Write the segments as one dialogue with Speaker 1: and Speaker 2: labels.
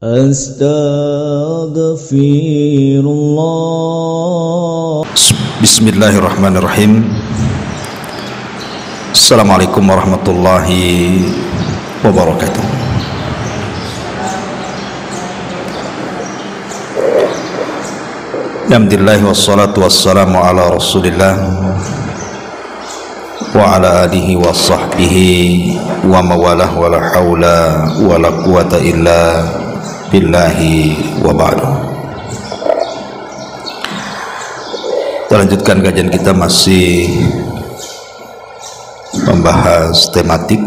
Speaker 1: Astaghfirullah.
Speaker 2: Bismillahirrahmanirrahim. Assalamualaikum warahmatullahi wabarakatuh. Alhamdulillah wassalatu wassalamu ala Rasulillah wa ala alihi wa sahbihi wa mawalah wa la hawla wa la quwata illa billahi wa ba'du. Kita lanjutkan kajian kita, masih membahas tematik,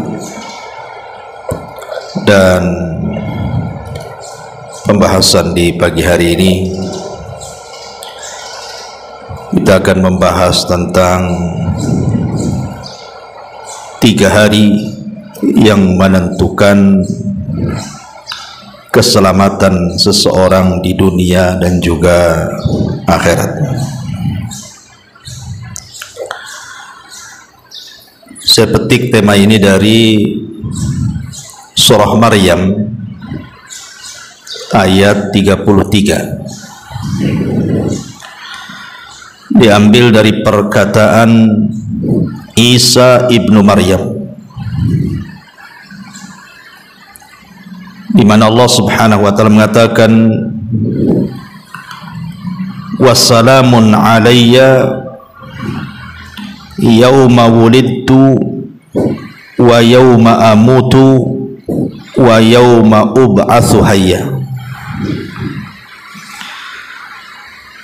Speaker 2: dan pembahasan di pagi hari ini kita akan membahas tentang 3 hari yang menentukan keselamatan seseorang di dunia dan juga akhirat. Saya petik tema ini dari surah Maryam ayat 33. Diambil dari perkataan Isa ibnu Maryam, di mana Allah Subhanahu wa taala mengatakan, wassalamun alayya yauma wulidtu wa yauma amutu wa yauma ub'atsu hayya.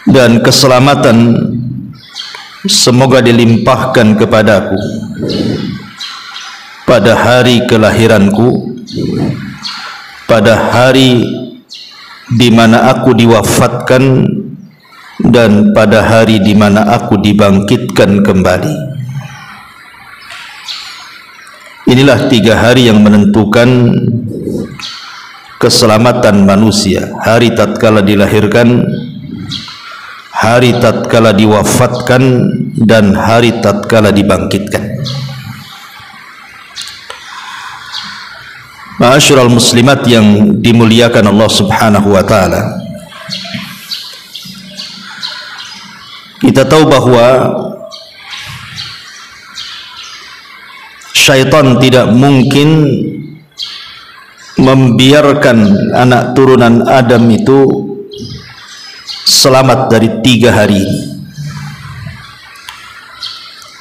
Speaker 2: Dan keselamatan semoga dilimpahkan kepadaku pada hari kelahiranku, pada hari di mana aku diwafatkan, dan pada hari di mana aku dibangkitkan kembali. Inilah 3 hari yang menentukan keselamatan manusia: hari tatkala dilahirkan, hari tatkala diwafatkan, dan hari tatkala dibangkitkan. Ma'asyiral muslimat yang dimuliakan Allah Subhanahu wa taala, kita tahu bahwa syaitan tidak mungkin membiarkan anak turunan Adam itu selamat dari 3 hari ini.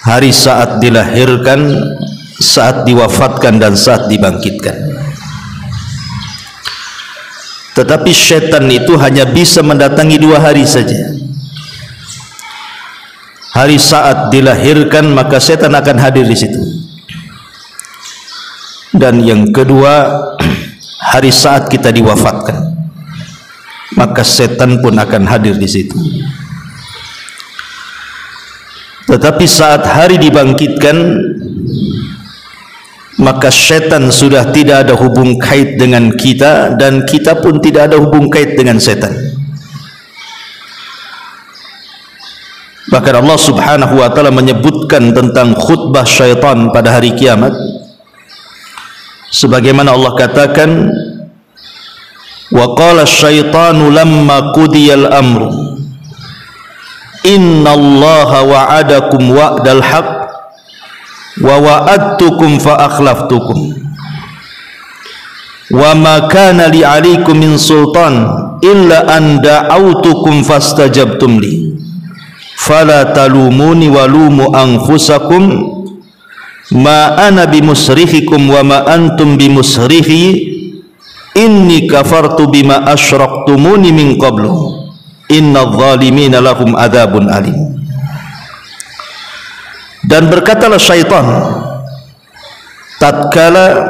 Speaker 2: Hari saat dilahirkan, saat diwafatkan, dan saat dibangkitkan. Tetapi syaitan itu hanya bisa mendatangi 2 hari saja. Hari saat dilahirkan, maka setan akan hadir di situ. Dan yang kedua, hari saat kita diwafatkan, maka setan pun akan hadir di situ. Tetapi saat hari dibangkitkan, maka setan sudah tidak ada hubung kait dengan kita, dan kita pun tidak ada hubung kait dengan setan. Bahkan Allah Subhanahu wa taala menyebutkan tentang khutbah syaitan pada hari kiamat, sebagaimana Allah katakan, wa qala asyaitanu lamma qudiyal amru innallaha wa'adakum wa'dal haqq wa wa'adtukum fa akhlaftukum wa ma kana li 'alaikum min sultan illa an da'autukum fastajabtum li fala talumuni walumu anfusakum ma ana bimusrihikum wa ma antum bimusrihi inni kafartu bima asyraktumuni min qablu innadz zalimina lahum adzabun alim. Dan berkatalah syaitan tatkala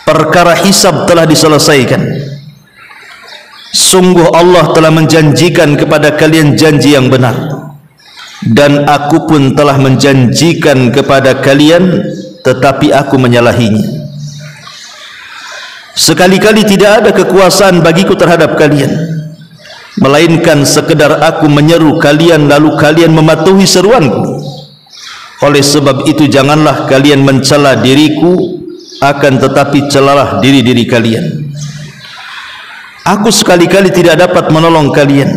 Speaker 2: perkara hisab telah diselesaikan, sungguh Allah telah menjanjikan kepada kalian janji yang benar, dan aku pun telah menjanjikan kepada kalian, tetapi aku menyalahinya. Sekali-kali tidak ada kekuasaan bagiku terhadap kalian, melainkan sekedar aku menyeru kalian lalu kalian mematuhi seruanku. Oleh sebab itu janganlah kalian mencela diriku, akan tetapi celalah diri-diri kalian. Aku sekali-kali tidak dapat menolong kalian,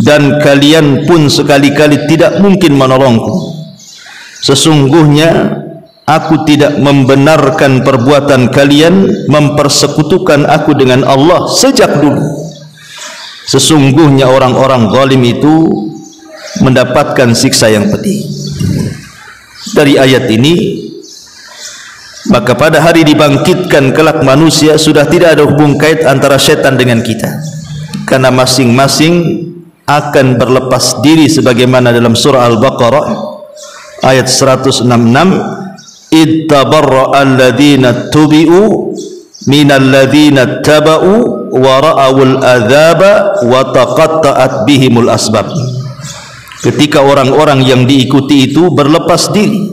Speaker 2: dan kalian pun sekali-kali tidak mungkin menolongku. Sesungguhnya aku tidak membenarkan perbuatan kalian mempersekutukan aku dengan Allah sejak dulu. Sesungguhnya orang-orang zalim itu mendapatkan siksa yang pedih. Dari ayat ini, maka pada hari dibangkitkan kelak manusia sudah tidak ada hubung kait antara setan dengan kita, karena masing-masing akan berlepas diri, sebagaimana dalam surah Al-Baqarah ayat 166, ittabarra'a alladhina tubi'u minal ladhina taba'u wa ra'awul adzaba wa taqatta'at bihimul asbab. Ketika orang-orang yang diikuti itu berlepas diri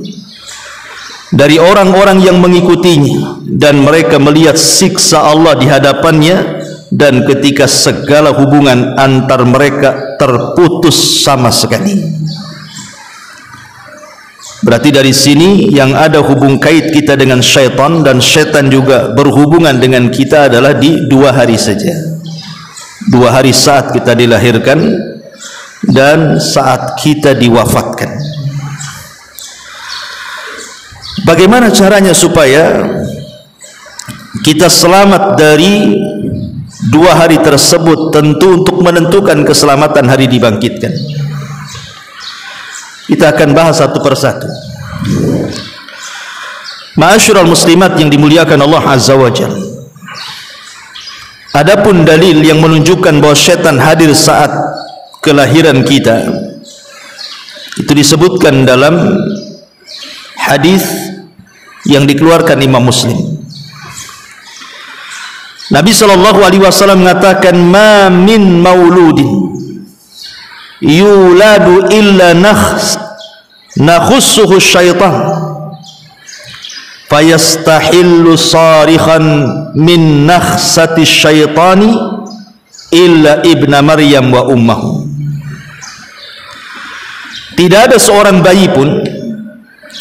Speaker 2: dari orang-orang yang mengikutinya, dan mereka melihat siksa Allah di hadapannya, dan ketika segala hubungan antar mereka terputus sama sekali. Berarti dari sini yang ada hubung kait kita dengan syaitan, dan syaitan juga berhubungan dengan kita adalah di 2 hari saja. 2 hari saat kita dilahirkan dan saat kita diwafatkan. Bagaimana caranya supaya kita selamat dari 2 hari tersebut? Tentu untuk menentukan keselamatan hari dibangkitkan, kita akan bahas satu persatu. Ma'asyiral muslimat yang dimuliakan Allah Azza wa Jalla, adapun dalil yang menunjukkan bahwa syaitan hadir saat kelahiran kita, itu disebutkan dalam hadis yang dikeluarkan Imam Muslim. Nabi SAW mengatakan, ma min mauludin yuladu illa nakhussuhu syaitan fayastahillu sarikhan min nakhsati syaitani illa ibna Maryam wa ummahu. Tidak ada seorang bayi pun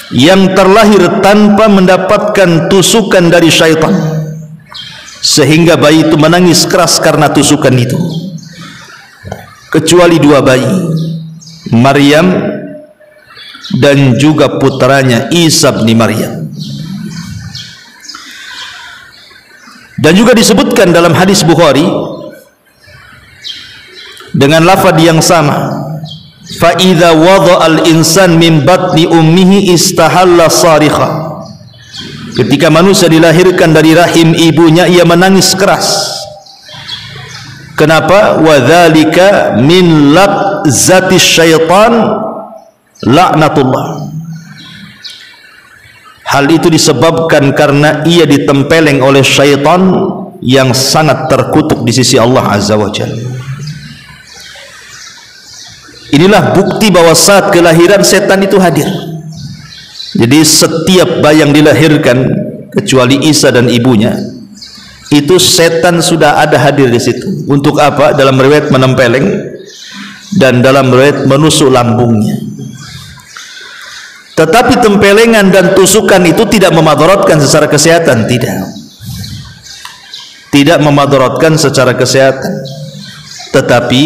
Speaker 2: yang terlahir tanpa mendapatkan tusukan dari syaitan, sehingga bayi itu menangis keras karena tusukan itu, kecuali 2 bayi, Maryam dan juga putranya Isa bin Maryam. Dan juga disebutkan dalam hadis Bukhari dengan lafaz yang sama, fa idza wada'al insan min batni ummihi istahalla sarikha. Ketika manusia dilahirkan dari rahim ibunya, ia menangis keras. Kenapa? Wa dzalika min laqzati syaitan laknatullah. Hal itu disebabkan karena ia ditempeleng oleh syaitan yang sangat terkutuk di sisi Allah Azza wa Jalla. Inilah bukti bahwa saat kelahiran setan itu hadir. Jadi setiap bayi yang dilahirkan kecuali Isa dan ibunya, itu setan sudah ada hadir di situ. Untuk apa? Dalam riwayat menempeleng, dan dalam riwayat menusuk lambungnya. Tetapi tempelengan dan tusukan itu tidak memadaratkan secara kesehatan, tidak memadaratkan secara kesehatan, tetapi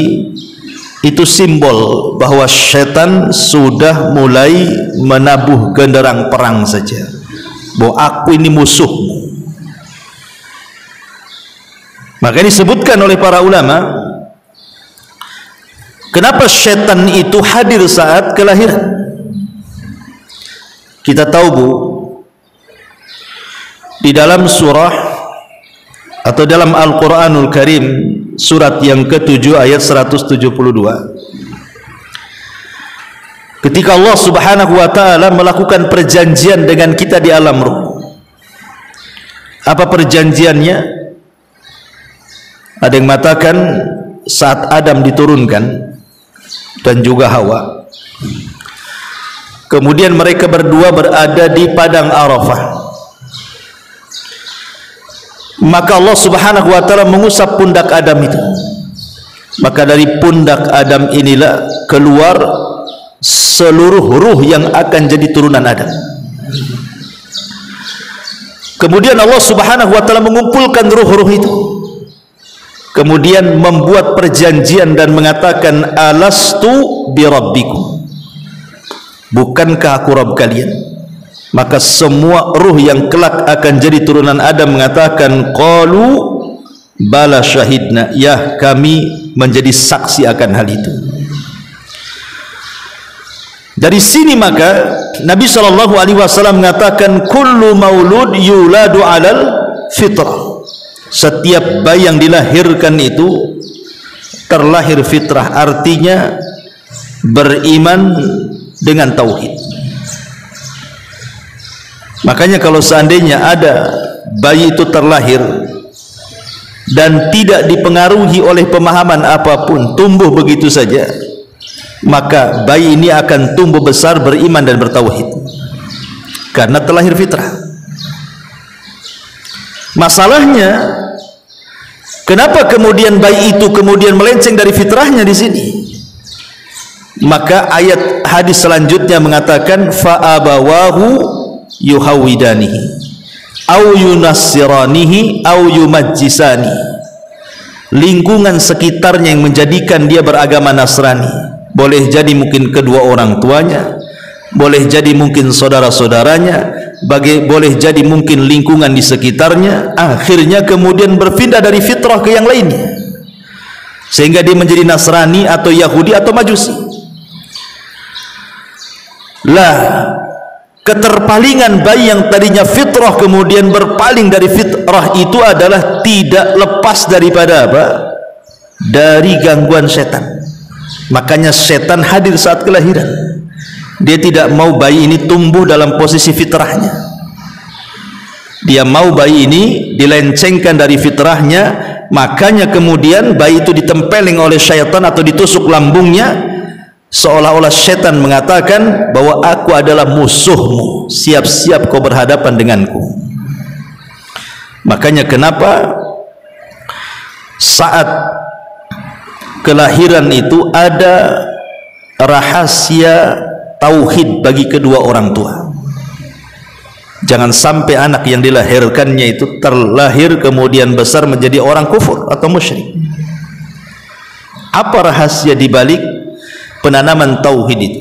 Speaker 2: itu simbol bahwa setan sudah mulai menabuh genderang perang saja, bahwa aku ini musuhmu. Maka disebutkan oleh para ulama, kenapa setan itu hadir saat kelahiran. Kita tahu, Bu, di dalam surah atau dalam Al-Quranul Karim, surat yang ke-7 ayat 172, ketika Allah Subhanahu wa ta'ala melakukan perjanjian dengan kita di alam ruh. Apa perjanjiannya? Ada yang mengatakan saat Adam diturunkan dan juga Hawa, kemudian mereka berdua berada di padang Arafah, maka Allah Subhanahu wa ta'ala mengusap pundak Adam itu. Maka dari pundak Adam inilah keluar seluruh ruh yang akan jadi turunan Adam. Kemudian Allah Subhanahu wa ta'ala mengumpulkan ruh-ruh itu, kemudian membuat perjanjian dan mengatakan alastu birabbikum, bukankah aku Rabb kalian? Maka semua ruh yang kelak akan jadi turunan Adam mengatakan qalu bala syahidna, ya kami menjadi saksi akan hal itu. Dari sini maka Nabi SAW mengatakan kullu maulud yuladu alal fitrah, setiap bayi yang dilahirkan itu terlahir fitrah, artinya beriman dengan tauhid. Makanya kalau seandainya ada bayi itu terlahir dan tidak dipengaruhi oleh pemahaman apapun, tumbuh begitu saja, maka bayi ini akan tumbuh besar beriman dan bertauhid karena terlahir fitrah. Masalahnya, kenapa kemudian bayi itu kemudian melenceng dari fitrahnya di sini? Maka ayat hadis selanjutnya mengatakan fa'abawahu yuhawidanihi au yunassiranihi au yumajjisani, lingkungan sekitarnya yang menjadikan dia beragama Nasrani. Boleh jadi mungkin kedua orang tuanya, boleh jadi mungkin saudara-saudaranya, boleh jadi mungkin lingkungan di sekitarnya, akhirnya kemudian berpindah dari fitrah ke yang lainnya sehingga dia menjadi Nasrani atau Yahudi atau Majusi. Lah, keterpalingan bayi yang tadinya fitrah kemudian berpaling dari fitrah itu adalah tidak lepas daripada apa? Dari gangguan setan. Makanya setan hadir saat kelahiran. Dia tidak mau bayi ini tumbuh dalam posisi fitrahnya. Dia mau bayi ini dilencengkan dari fitrahnya. Makanya kemudian bayi itu ditempeleng oleh syaitan atau ditusuk lambungnya, seolah-olah setan mengatakan bahwa aku adalah musuhmu, siap-siap kau berhadapan denganku. Makanya kenapa saat kelahiran itu ada rahasia tauhid bagi kedua orang tua. Jangan sampai anak yang dilahirkannya itu terlahir kemudian besar menjadi orang kufur atau musyrik. Apa rahasia dibalik penanaman tauhid itu?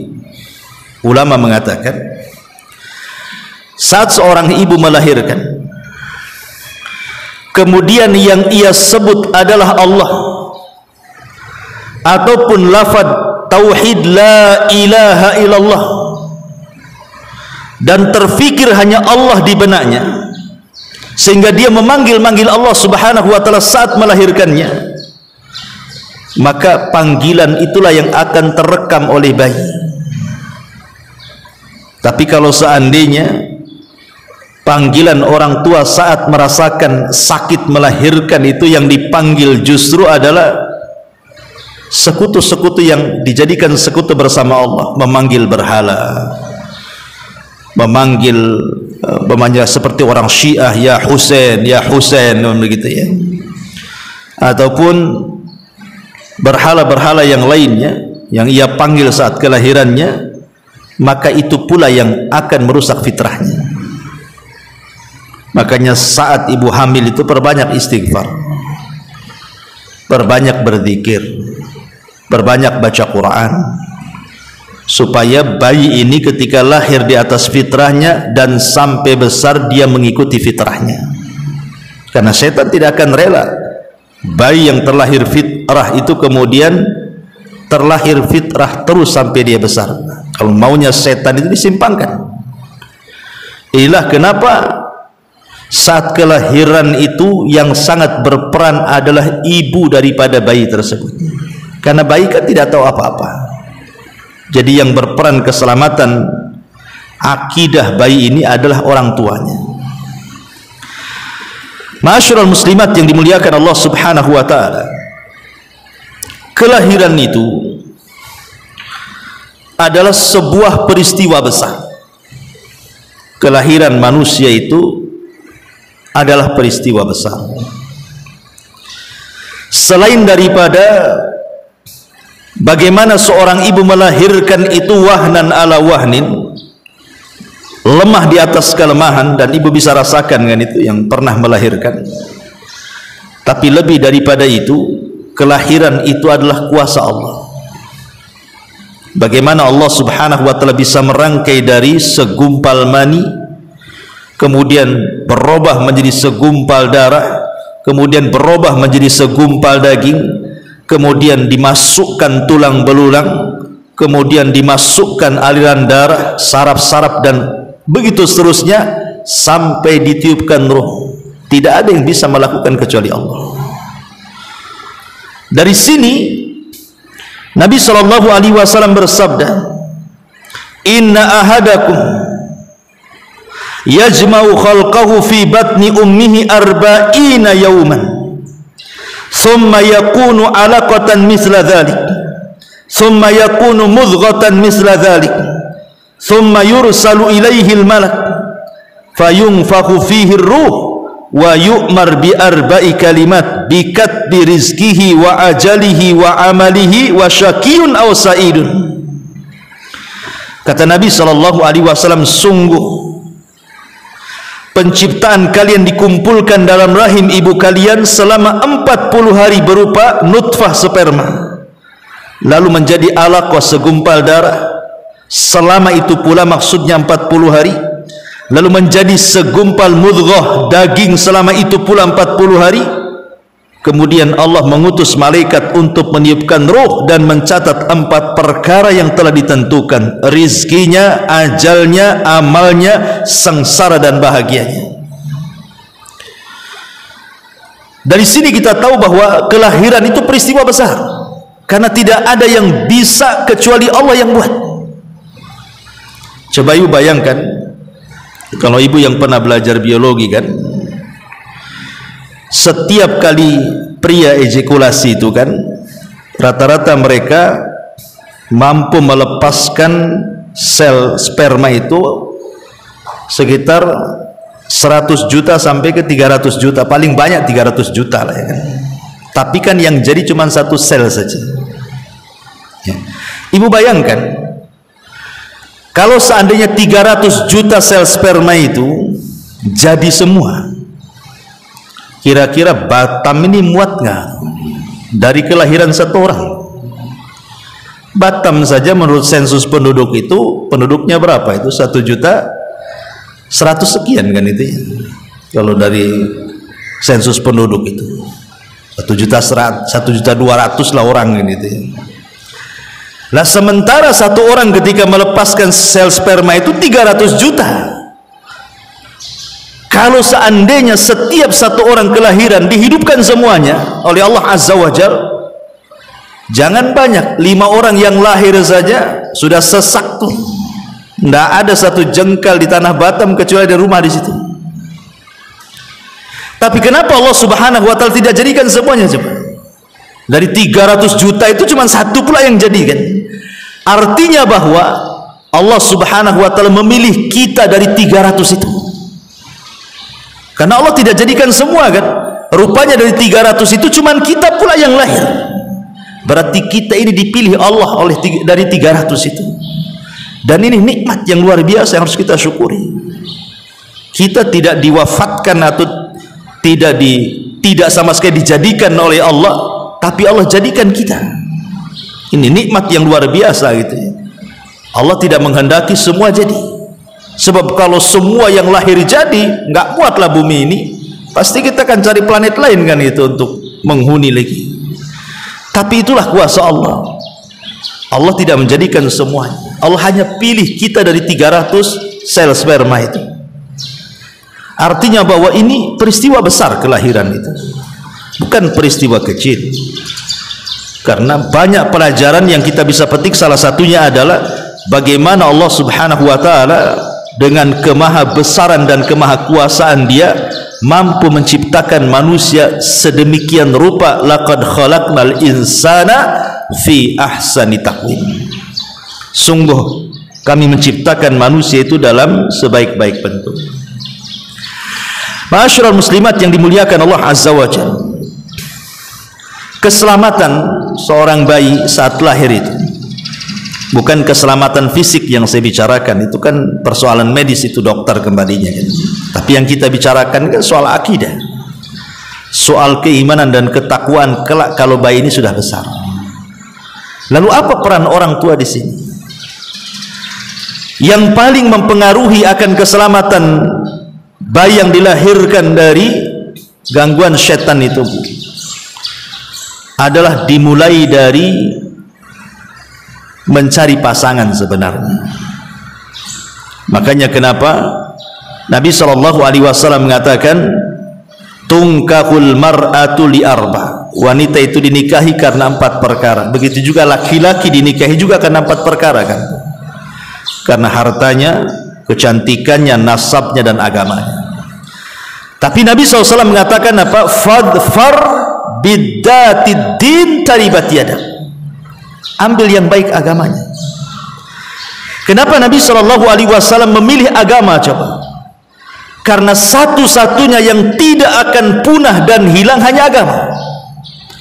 Speaker 2: Ulama mengatakan saat seorang ibu melahirkan kemudian yang ia sebut adalah Allah ataupun lafaz tauhid la ilaha illallah dan terfikir hanya Allah di benaknya sehingga dia memanggil-manggil Allah Subhanahu wa taala saat melahirkannya, maka panggilan itulah yang akan terekam oleh bayi. Tapi kalau seandainya panggilan orang tua saat merasakan sakit melahirkan itu yang dipanggil justru adalah sekutu-sekutu yang dijadikan sekutu bersama Allah, memanggil berhala, memanggil seperti orang Syiah, ya Husain begitu ya, ataupun berhala-berhala yang lainnya yang ia panggil saat kelahirannya, maka itu pula yang akan merusak fitrahnya. Makanya saat ibu hamil itu perbanyak istighfar, perbanyak berzikir, perbanyak baca Quran, supaya bayi ini ketika lahir di atas fitrahnya dan sampai besar dia mengikuti fitrahnya. Karena setan tidak akan rela bayi yang terlahir fitrah itu kemudian terlahir fitrah terus sampai dia besar. Kalau maunya setan itu disimpangkan. Inilah kenapa saat kelahiran itu yang sangat berperan adalah ibu daripada bayi tersebut, karena bayi kan tidak tahu apa-apa. Jadi yang berperan keselamatan akidah bayi ini adalah orang tuanya. Ma'asyiral muslimat yang dimuliakan Allah Subhanahu wa taala, kelahiran itu adalah sebuah peristiwa besar. Kelahiran manusia itu adalah peristiwa besar. Selain daripada bagaimana seorang ibu melahirkan itu wahnan ala wahnin, lemah di atas kelemahan, dan ibu bisa rasakan kan itu yang pernah melahirkan. Tapi lebih daripada itu, kelahiran itu adalah kuasa Allah. Bagaimana Allah subhanahu wa ta'ala bisa merangkai dari segumpal mani, kemudian berubah menjadi segumpal darah, kemudian berubah menjadi segumpal daging, kemudian dimasukkan tulang belulang, kemudian dimasukkan aliran darah, saraf-saraf, dan begitu seterusnya sampai ditiupkan ruh. Tidak ada yang bisa melakukan kecuali Allah. Dari sini Nabi SAW bersabda, inna ahadakum yajma'u khalqahu fi batni ummihi arba'ina yawman thumma yakunu alaqatan misla dhalik thumma yakunu mudghatan misla dhalik thumma yursalu ilaihi al-malak fayunfakhu fihi ar-ruh wa yu'mar bi arba'i kalimat bi katbi rizkihi wa ajalihi wa amalihi wa syakiyun aw sa'idun. Kata Nabi SAW, sungguh penciptaan kalian dikumpulkan dalam rahim ibu kalian selama 40 hari berupa nutfah sperma, lalu menjadi alaqah segumpal darah, selama itu pula maksudnya 40 hari, lalu menjadi segumpal mudghah daging selama itu pula 40 hari. Kemudian Allah mengutus malaikat untuk meniupkan ruh dan mencatat 4 perkara yang telah ditentukan, rizkinya, ajalnya, amalnya, sengsara dan bahagianya. Dari sini kita tahu bahwa kelahiran itu peristiwa besar, karena tidak ada yang bisa kecuali Allah yang buat. Coba ibu bayangkan, kalau ibu yang pernah belajar biologi kan, setiap kali pria ejakulasi itu kan, rata-rata mereka mampu melepaskan sel sperma itu sekitar 100 juta sampai ke 300 juta, paling banyak 300 juta lah ya kan. Tapi kan yang jadi cuma 1 sel saja ya. Ibu bayangkan kalau seandainya 300 juta sel sperma itu jadi semua, kira-kira Batam ini muat nggak dari kelahiran satu orang? Batam saja menurut sensus penduduk itu penduduknya berapa? Itu 1.100.000 sekian kan itu ya. Kalau dari sensus penduduk itu 1.200.000 lah orang ini itu ya. Lah sementara satu orang ketika melepaskan sel sperma itu 300 juta. Kalau seandainya setiap satu orang kelahiran dihidupkan semuanya oleh Allah Azza wa Jalla, jangan banyak, 5 orang yang lahir saja sudah sesak tuh. Tidak ada satu jengkal di tanah Batam kecuali ada rumah di situ. Tapi kenapa Allah Subhanahu wa Ta'ala tidak jadikan semuanya? Coba, dari 300 juta itu cuma 1 pula yang jadikan. Artinya bahwa Allah Subhanahu wa Ta'ala memilih kita dari 300 itu. Karena Allah tidak jadikan semua kan. Rupanya dari 300 itu cuman kita pula yang lahir. Berarti kita ini dipilih Allah dari 300 itu. Dan ini nikmat yang luar biasa yang harus kita syukuri. Kita tidak diwafatkan atau tidak sama sekali dijadikan oleh Allah, tapi Allah jadikan kita. Ini nikmat yang luar biasa gitu ya. Allah tidak menghendaki semua jadi. Sebab kalau semua yang lahir jadi, nggak kuatlah bumi ini, pasti kita akan cari planet lain kan itu untuk menghuni lagi. Tapi itulah kuasa Allah. Allah tidak menjadikan semuanya. Allah hanya pilih kita dari 300 sel sperma itu. Artinya bahwa ini peristiwa besar kelahiran itu, bukan peristiwa kecil. Karena banyak pelajaran yang kita bisa petik, salah satunya adalah bagaimana Allah Subhanahu wa Ta'ala dengan kemahabesaran dan kemahakuasaan Dia mampu menciptakan manusia sedemikian rupa. Laqad khalaqnal insana fi ahsani taqwim. Sungguh kami menciptakan manusia itu dalam sebaik-baik bentuk. Ma'asyiral muslimat yang dimuliakan Allah Azza wa Jalla, keselamatan seorang bayi saat lahir itu bukan keselamatan fisik yang saya bicarakan, itu kan persoalan medis, itu dokter kembalinya kan. Tapi yang kita bicarakan kan soal akidah, soal keimanan dan ketakwaan kelak kalau bayi ini sudah besar. Lalu apa peran orang tua di sini? Yang paling mempengaruhi akan keselamatan bayi yang dilahirkan dari gangguan setan itu adalah dimulai dari mencari pasangan sebenarnya. Makanya kenapa Nabi SAW mengatakan tungkahul mar'atu li arba, wanita itu dinikahi karena 4 perkara. Begitu juga laki-laki dinikahi juga karena 4 perkara kan, karena hartanya, kecantikannya, nasabnya dan agamanya. Tapi Nabi SAW mengatakan apa? Fadfar biddatid din taribat yadak, ambil yang baik agamanya. Kenapa Nabi SAW memilih agama? Coba, karena satu-satunya yang tidak akan punah dan hilang hanya agama.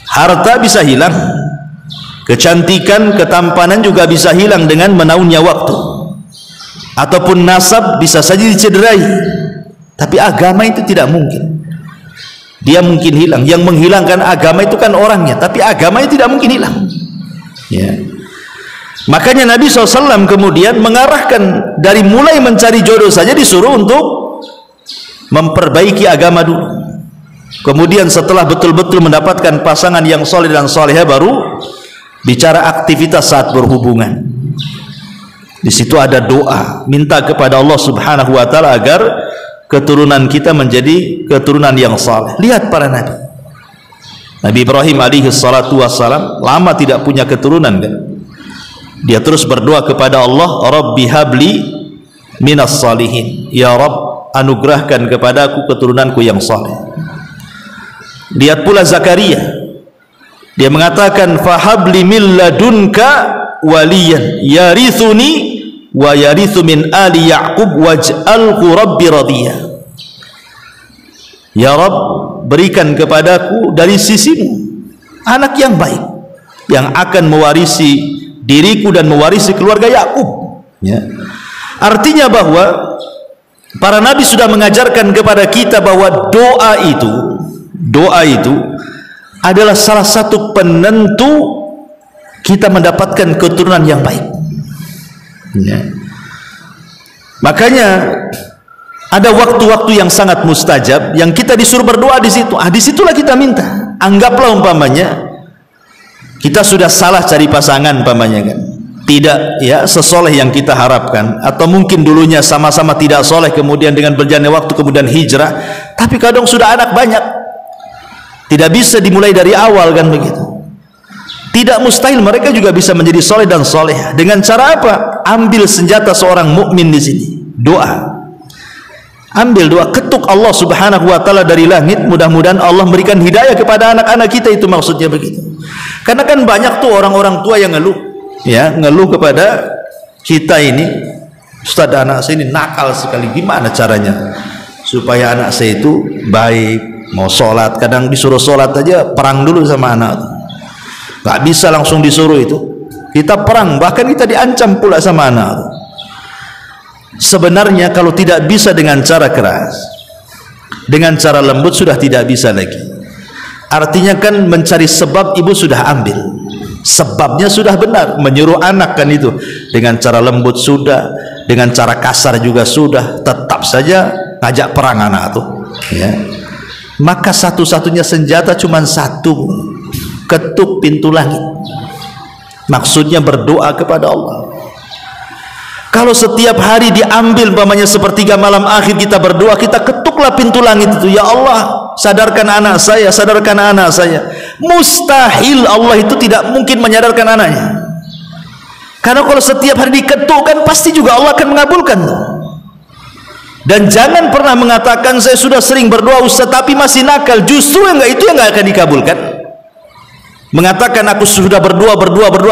Speaker 2: Harta bisa hilang, kecantikan, ketampanan juga bisa hilang dengan menaunnya waktu, ataupun nasab bisa saja dicederai, tapi agama itu tidak mungkin. Dia mungkin hilang. Yang menghilangkan agama itu kan orangnya, tapi agama itu tidak mungkin hilang ya. Makanya Nabi SAW kemudian mengarahkan dari mulai mencari jodoh saja disuruh untuk memperbaiki agama dulu. Kemudian setelah betul-betul mendapatkan pasangan yang soleh dan soleha, baru bicara aktivitas saat berhubungan. Di situ ada doa, minta kepada Allah Subhanahu wa taala agar keturunan kita menjadi keturunan yang saleh. Lihat para nabi. Nabi Ibrahim alaihi salatu wassalam lama tidak punya keturunan kan? Dia terus berdoa kepada Allah, Rabbi habli minas salihin, ya Rabb, anugerahkan kepadaku keturunanku yang saleh. Lihat pula Zakaria, dia mengatakan fahabli min ladunka waliyan yarithuni wa yarithu min ali Ya'qub waj'alhu rabbi radiyah. Ya Rabb, berikan kepadaku dari sisimu anak yang baik yang akan mewarisi diriku dan mewarisi keluarga Yakub ya. Artinya bahwa para nabi sudah mengajarkan kepada kita bahwa doa itu adalah salah satu penentu kita mendapatkan keturunan yang baik ya. Makanya ada waktu-waktu yang sangat mustajab yang kita disuruh berdoa di situ. Disitulah kita minta. Anggaplah umpamanya kita sudah salah cari pasangan umpamanya kan, tidak ya sesoleh yang kita harapkan, atau mungkin dulunya sama-sama tidak soleh, kemudian dengan berjalannya waktu kemudian hijrah, tapi kadang sudah anak banyak, tidak bisa dimulai dari awal kan begitu. Tidak mustahil mereka juga bisa menjadi soleh dan soleh. Dengan cara apa? Ambil senjata seorang mukmin di sini, doa. Ambil doa, ketuk Allah Subhanahu wa taala dari langit, mudah-mudahan Allah memberikan hidayah kepada anak-anak kita, itu maksudnya begitu. Karena kan banyak tuh orang-orang tua yang ngeluh ya, ngeluh kepada kita ini, Ustaz, anak saya ini nakal sekali, gimana caranya supaya anak saya itu baik, mau sholat, kadang disuruh sholat aja perang dulu sama anak, gak bisa langsung disuruh itu, kita perang, bahkan kita diancam pula sama anak. Sebenarnya kalau tidak bisa dengan cara keras, dengan cara lembut sudah tidak bisa lagi. Artinya kan mencari sebab ibu sudah ambil, sebabnya sudah benar, menyuruh anak kan itu dengan cara lembut sudah, dengan cara kasar juga sudah, tetap saja ngajak perang anak tuh ya. Maka satu-satunya senjata cuma satu, ketuk pintu langit, maksudnya berdoa kepada Allah. Kalau setiap hari diambil umpamanya sepertiga malam akhir kita berdoa, kita ketuklah pintu langit itu, ya Allah, sadarkan anak saya, sadarkan anak saya. Mustahil Allah itu tidak mungkin menyadarkan anaknya, karena kalau setiap hari diketuk kan pasti juga Allah akan mengabulkan. Dan jangan pernah mengatakan saya sudah sering berdoa Ustaz tapi masih nakal, justru yang enggak, itu yang enggak akan dikabulkan. Mengatakan aku sudah berdoa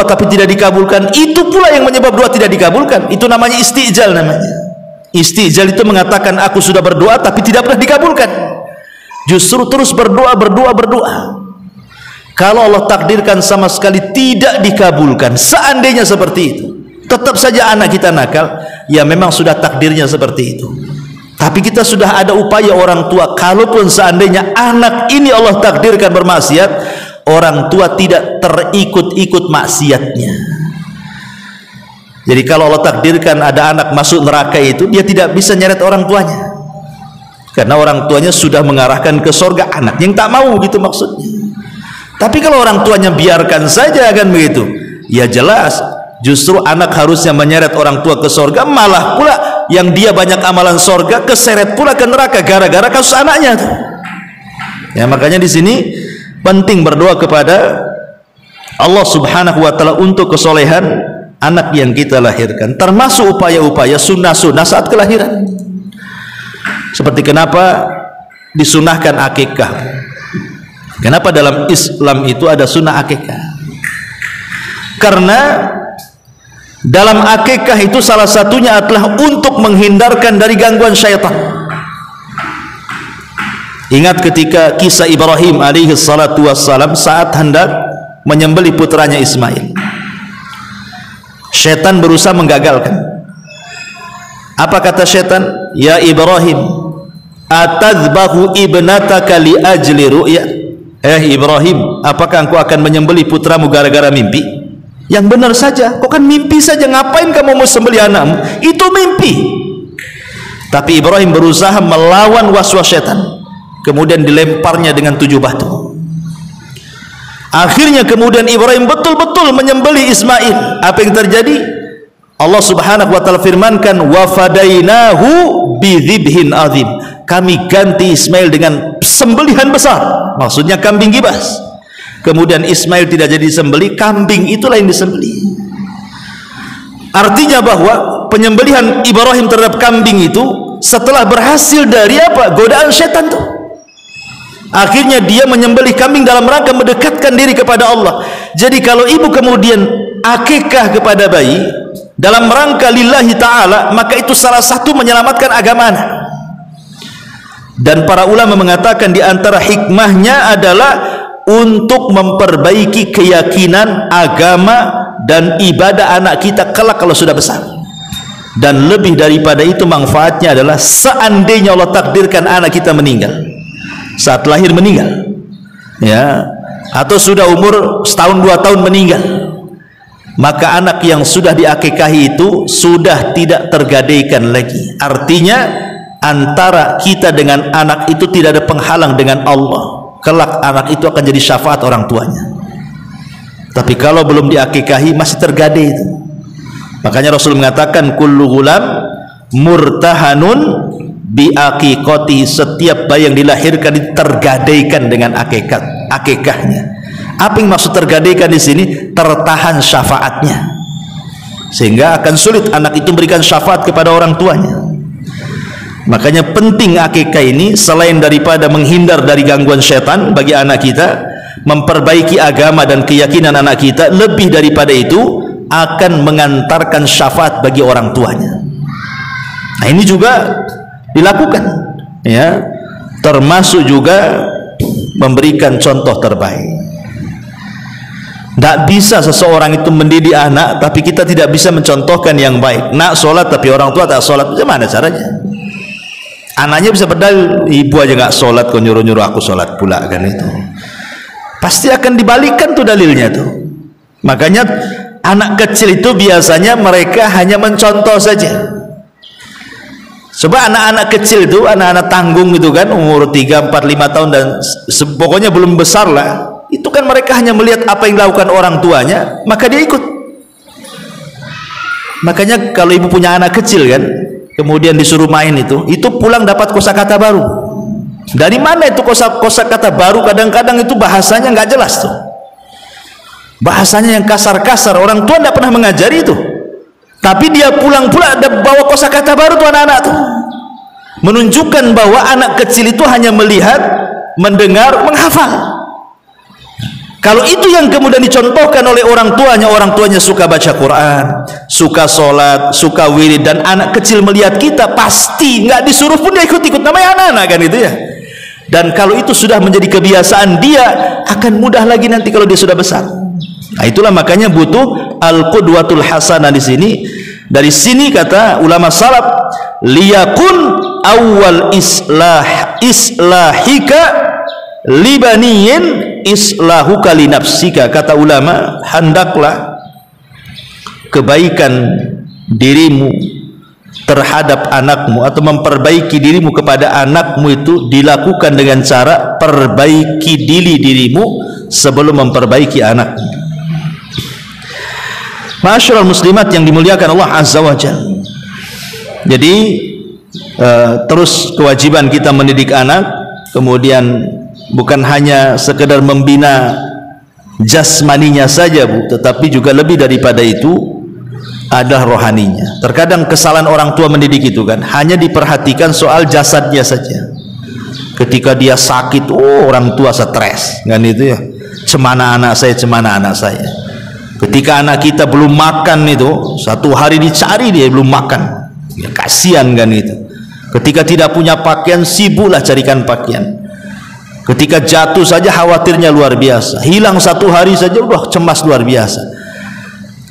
Speaker 2: tapi tidak dikabulkan, itu pula yang menyebab doa tidak dikabulkan. Itu namanya istijal namanya. Istijal itu mengatakan aku sudah berdoa tapi tidak pernah dikabulkan, justru terus berdoa. Kalau Allah takdirkan sama sekali tidak dikabulkan, seandainya seperti itu, tetap saja anak kita nakal, ya memang sudah takdirnya seperti itu. Tapi kita sudah ada upaya orang tua, kalaupun seandainya anak ini Allah takdirkan bermaksiat, orang tua tidak terikut-ikut maksiatnya. Jadi kalau Allah takdirkan ada anak masuk neraka itu, dia tidak bisa nyeret orang tuanya, karena orang tuanya sudah mengarahkan ke surga, anak yang tak mau, gitu maksudnya. Tapi kalau orang tuanya biarkan saja kan begitu, ya jelas justru anak harusnya menyeret orang tua ke surga, malah pula yang dia banyak amalan surga keseret pula ke neraka gara-gara kasus anaknya tuh. Ya, makanya di sini penting berdoa kepada Allah Subhanahu wa taala untuk kesolehan anak yang kita lahirkan, termasuk upaya-upaya sunnah-sunnah saat kelahiran. Seperti kenapa disunahkan akikah, kenapa dalam Islam itu ada sunnah akikah, karena dalam akikah itu salah satunya adalah untuk menghindarkan dari gangguan syaitan. Ingat ketika kisah Ibrahim alaihi salatu wassalam saat hendak menyembelih putranya Ismail, syaitan berusaha menggagalkan. Apa kata syaitan? Ya Ibrahim, atadzbahu ibnataka li ajli ru'ya. Ibrahim, apakah engkau akan menyembelih putramu gara-gara mimpi? Yang benar saja, kok kan mimpi saja, ngapain kamu mau sembelih anakmu? Itu mimpi. Tapi Ibrahim berusaha melawan waswas syaitan, kemudian dilemparnya dengan 7 batu. Akhirnya kemudian Ibrahim betul-betul menyembelih Ismail. Apa yang terjadi? Allah Subhanahu wa taala firmankan, wa fadainahu bidzibhin azim. Kami ganti Ismail dengan sembelihan besar, maksudnya kambing gibas. Kemudian Ismail tidak jadi disembelih, kambing itulah yang disembelih. Artinya bahwa penyembelihan Ibrahim terhadap kambing itu setelah berhasil dari apa? Godaan setan tuh. Akhirnya dia menyembelih kambing dalam rangka mendekatkan diri kepada Allah. Jadi kalau ibu kemudian akikah kepada bayi dalam rangka lillahi ta'ala, maka itu salah satu menyelamatkan agama anak. Dan para ulama mengatakan di antara hikmahnya adalah untuk memperbaiki keyakinan agama dan ibadah anak kita kelak kalau sudah besar. Dan lebih daripada itu manfaatnya adalah seandainya Allah takdirkan anak kita meninggal, saat lahir meninggal, ya, atau sudah umur setahun 2 tahun meninggal, maka anak yang sudah diakikahi itu sudah tidak tergadaikan lagi. Artinya antara kita dengan anak itu tidak ada penghalang dengan Allah. Kelak anak itu akan jadi syafaat orang tuanya. Tapi kalau belum diakikahi masih tergadai itu. Makanya Rasul mengatakan kullu ghulam murtahanun biaqiqati, setiap bayi yang dilahirkan tergadaikan dengan akikahnya. Apa yang maksud tergadaikan di sini? Tertahan syafaatnya, sehingga akan sulit anak itu memberikan syafaat kepada orang tuanya. Makanya penting akikah ini, selain daripada menghindar dari gangguan setan bagi anak kita, memperbaiki agama dan keyakinan anak kita, lebih daripada itu akan mengantarkan syafaat bagi orang tuanya. Nah ini juga dilakukan, ya, termasuk juga memberikan contoh terbaik. Tidak bisa seseorang itu mendidik anak tapi kita tidak bisa mencontohkan yang baik. Nak sholat tapi orang tua tak sholat, bagaimana caranya? Anaknya bisa berdalil, ibu aja nggak sholat kok nyuruh-nyuruh aku sholat pula, kan itu pasti akan dibalikkan tuh dalilnya tuh. Makanya anak kecil itu biasanya mereka hanya mencontoh saja. Coba anak-anak kecil itu, anak-anak tanggung itu kan, umur 3, 4, 5 tahun dan pokoknya belum besar lah, itu kan mereka hanya melihat apa yang dilakukan orang tuanya, maka dia ikut. Makanya kalau ibu punya anak kecil kan, kemudian disuruh main itu pulang dapat kosakata baru. Dari mana itu kosakata baru? Kadang-kadang itu bahasanya nggak jelas tuh, bahasanya yang kasar-kasar, orang tua tidak pernah mengajari itu, tapi dia pulang pula ada bawa kosakata baru tuh anak-anak tuh, menunjukkan bahwa anak kecil itu hanya melihat, mendengar, menghafal. Kalau itu yang kemudian dicontohkan oleh orang tuanya suka baca Quran, suka sholat, suka wirid, dan anak kecil melihat kita, pasti nggak disuruh pun dia ikut-ikut, namanya anak-anak kan itu ya. Dan kalau itu sudah menjadi kebiasaan dia, akan mudah lagi nanti kalau dia sudah besar. Nah itulah makanya butuh al-qudwatul hasanah di sini. Dari sini kata ulama salaf, liyakun awal islahika libaniyin islahuka li nafsika. Kata ulama, hendaklah kebaikan dirimu terhadap anakmu atau memperbaiki dirimu kepada anakmu itu dilakukan dengan cara perbaiki dirimu sebelum memperbaiki anakmu. Ma'asyiral muslimat yang dimuliakan Allah Azza wa Jalla. Jadi terus kewajiban kita mendidik anak, kemudian bukan hanya sekedar membina jasmaninya saja, Bu, tetapi juga lebih daripada itu adalah rohaninya. Terkadang kesalahan orang tua mendidik itu kan hanya diperhatikan soal jasadnya saja. Ketika dia sakit, orang tua stres kan itu ya, cemana anak saya. Ketika anak kita belum makan itu, satu hari dicari dia belum makan, ya kasihan kan itu. Ketika tidak punya pakaian, sibuklah carikan pakaian. Ketika jatuh saja khawatirnya luar biasa, hilang satu hari saja udah cemas luar biasa.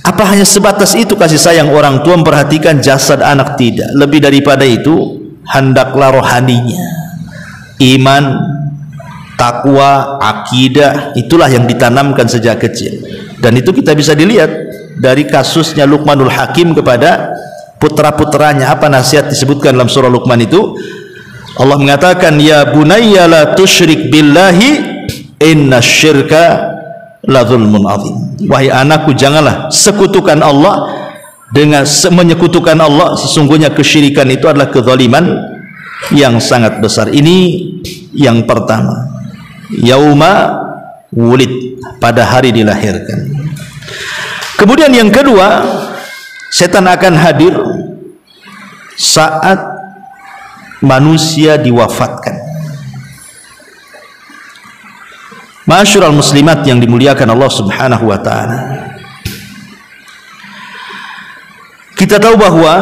Speaker 2: Apa hanya sebatas itu kasih sayang orang tua memperhatikan jasad anak? Tidak. Lebih daripada itu, hendaklah rohaninya, iman, takwa, akidah, itulah yang ditanamkan sejak kecil. Dan itu kita bisa dilihat dari kasusnya Luqmanul Hakim kepada putra-putranya. Apa nasihat disebutkan dalam surah Luqman itu? Allah mengatakan, ya bunayya la tusyrik billahi inna syirka la zulmun azim. Wahai anakku, janganlah sekutukan Allah dengan menyekutukan Allah, sesungguhnya kesyirikan itu adalah kezaliman yang sangat besar. Ini yang pertama, yauma wulid, pada hari dilahirkan. Kemudian yang kedua, setan akan hadir saat manusia diwafatkan. Ma'asyiral muslimat yang dimuliakan Allah Subhanahu wa ta'ala, kita tahu bahwa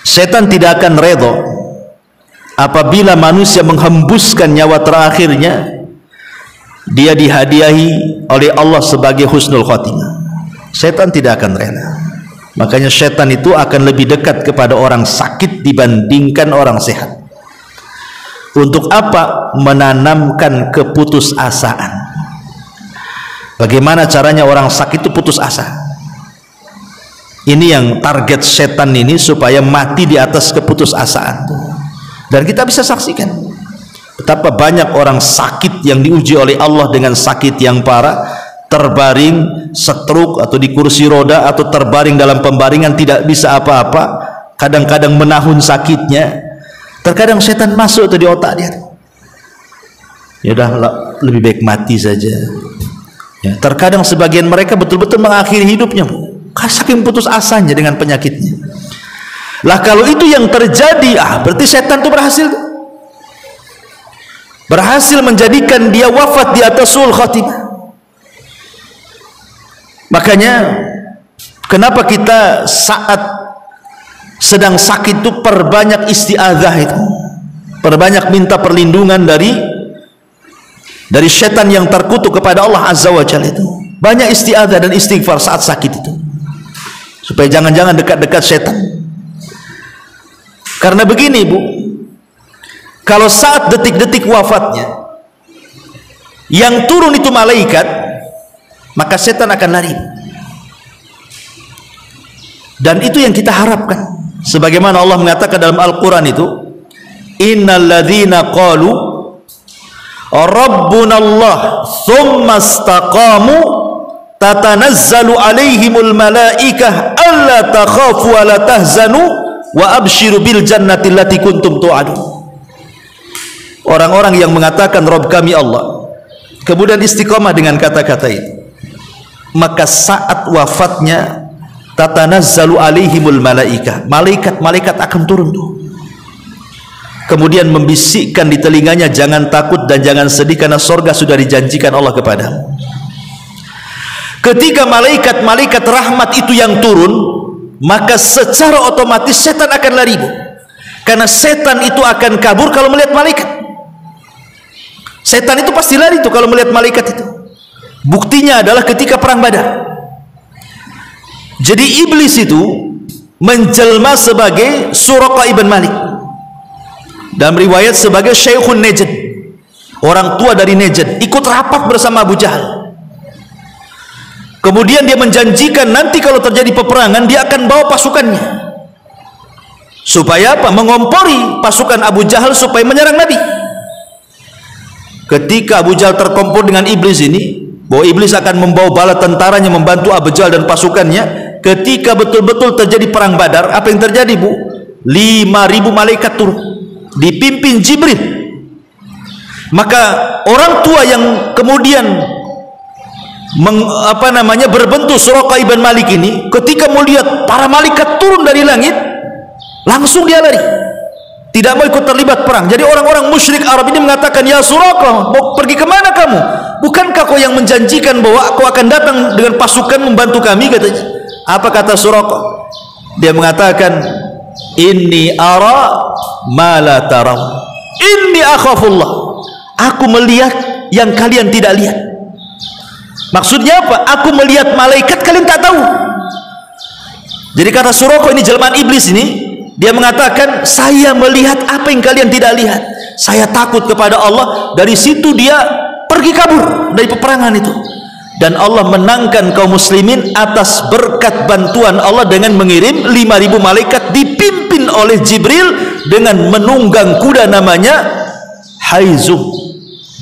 Speaker 2: setan tidak akan redha apabila manusia menghembuskan nyawa terakhirnya dia dihadiahi oleh Allah sebagai husnul khotimah. Setan tidak akan rela. Makanya setan itu akan lebih dekat kepada orang sakit dibandingkan orang sehat. Untuk apa? Menanamkan keputusasaan. Bagaimana caranya orang sakit itu putus asa? Ini yang target setan ini, supaya mati di atas keputusasaan. Dan kita bisa saksikan betapa banyak orang sakit yang diuji oleh Allah dengan sakit yang parah, terbaring stroke atau di kursi roda atau terbaring dalam pembaringan tidak bisa apa-apa, kadang-kadang menahun sakitnya. Terkadang setan masuk di otak dia, ya udah lebih baik mati saja. Ya, terkadang sebagian mereka betul-betul mengakhiri hidupnya saking putus asanya dengan penyakitnya. Lah kalau itu yang terjadi, berarti setan itu berhasil menjadikan dia wafat di atas suul khatimah. Makanya kenapa kita saat sedang sakit itu perbanyak isti'adzah, itu perbanyak minta perlindungan dari setan yang terkutuk kepada Allah Azza wa Jalla. Itu banyak isti'adzah dan istighfar saat sakit itu, supaya jangan-jangan dekat-dekat setan. Karena begini, Bu, kalau saat detik-detik wafatnya yang turun itu malaikat, maka setan akan lari. Dan itu yang kita harapkan. Sebagaimana Allah mengatakan dalam Al-Quran itu, innal ladzina qalu rabbuna Allah thumma istaqamu tatanazzalu alaihimul malaikah alla takhafu wa la tahzanu wa abshiru bil jannati allati kuntum tu'adun. Orang-orang yang mengatakan Rabb kami Allah, kemudian istiqamah dengan kata-kata itu, maka saat wafatnya tatanazzalu alaihimul malaikah, malaikat akan turun tuh, kemudian membisikkan di telinganya, jangan takut dan jangan sedih karena sorga sudah dijanjikan Allah kepadamu. Ketika malaikat rahmat itu yang turun, maka secara otomatis setan akan lari, Bu. Karena setan itu akan kabur kalau melihat malaikat. Setan itu pasti lari tuh kalau melihat malaikat itu. Buktinya adalah ketika perang Badar. Jadi iblis itu menjelma sebagai Suraqah ibn Malik. Dalam riwayat sebagai Syekhun Najd, orang tua dari Najd, ikut rapat bersama Abu Jahal. Kemudian dia menjanjikan nanti kalau terjadi peperangan dia akan bawa pasukannya. Supaya apa? Mengompori pasukan Abu Jahal supaya menyerang Nabi. Ketika Abu Jahal terkompor dengan iblis ini, bahwa iblis akan membawa bala tentaranya membantu Abu Jahal dan pasukannya, ketika betul-betul terjadi perang Badar, apa yang terjadi, Bu? 5.000 malaikat turun dipimpin Jibril. Maka orang tua yang kemudian berbentuk Suraqah ibn Malik ini, ketika melihat para malaikat turun dari langit, langsung dia lari, tidak mau ikut terlibat perang. Jadi orang-orang musyrik Arab ini mengatakan, ya Suraqah, mau pergi kemana kamu? Bukankah kau yang menjanjikan bahwa kau akan datang dengan pasukan membantu kami, katanya. Apa kata Suraqah? Dia mengatakan, inni ara ma la taraw, inni akhafullah, aku melihat yang kalian tidak lihat. Maksudnya apa? Aku melihat malaikat, kalian tak tahu. Jadi kata Suraqah, ini jelmaan iblis ini, dia mengatakan, saya melihat apa yang kalian tidak lihat, saya takut kepada Allah. Dari situ dia pergi kabur dari peperangan itu, dan Allah menangkan kaum muslimin atas berkat bantuan Allah dengan mengirim 5.000 malaikat dipimpin oleh Jibril dengan menunggang kuda namanya Haizum,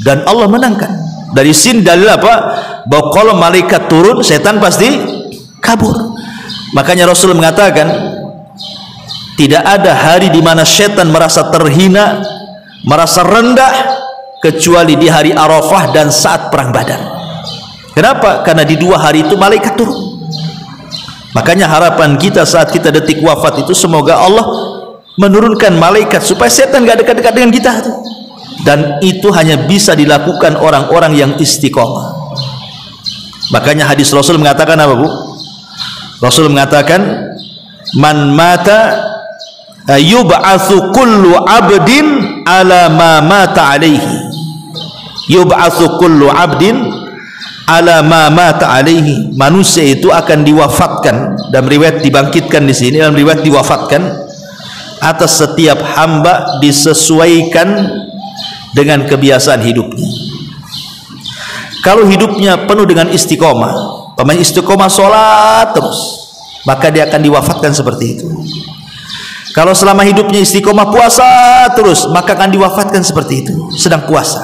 Speaker 2: dan Allah menangkan. Dari sini dalil apa? Bahwa kalau malaikat turun, setan pasti kabur. Makanya Rasul mengatakan, tidak ada hari di mana setan merasa terhina, merasa rendah, kecuali di hari Arafah dan saat perang Badar. Kenapa? Karena di 2 hari itu malaikat turun. Makanya harapan kita saat kita detik wafat itu, semoga Allah menurunkan malaikat supaya setan gak dekat-dekat dengan kita. Dan itu hanya bisa dilakukan orang-orang yang istiqomah. Makanya hadis Rasul mengatakan apa, Bu? Rasul mengatakan, man mata yub'atsu kullu 'abdin ala ma mata alaihi. Yub'atsu kullu 'abdin ala ma mata alaihi. Manusia itu akan diwafatkan, dalam riwayat dibangkitkan di sini, dalam riwayat diwafatkan atas setiap hamba disesuaikan dengan kebiasaan hidupnya. Kalau hidupnya penuh dengan istiqomah, pemain istiqomah sholat terus, maka dia akan diwafatkan seperti itu. Kalau selama hidupnya istiqomah puasa terus, maka akan diwafatkan seperti itu, sedang puasa.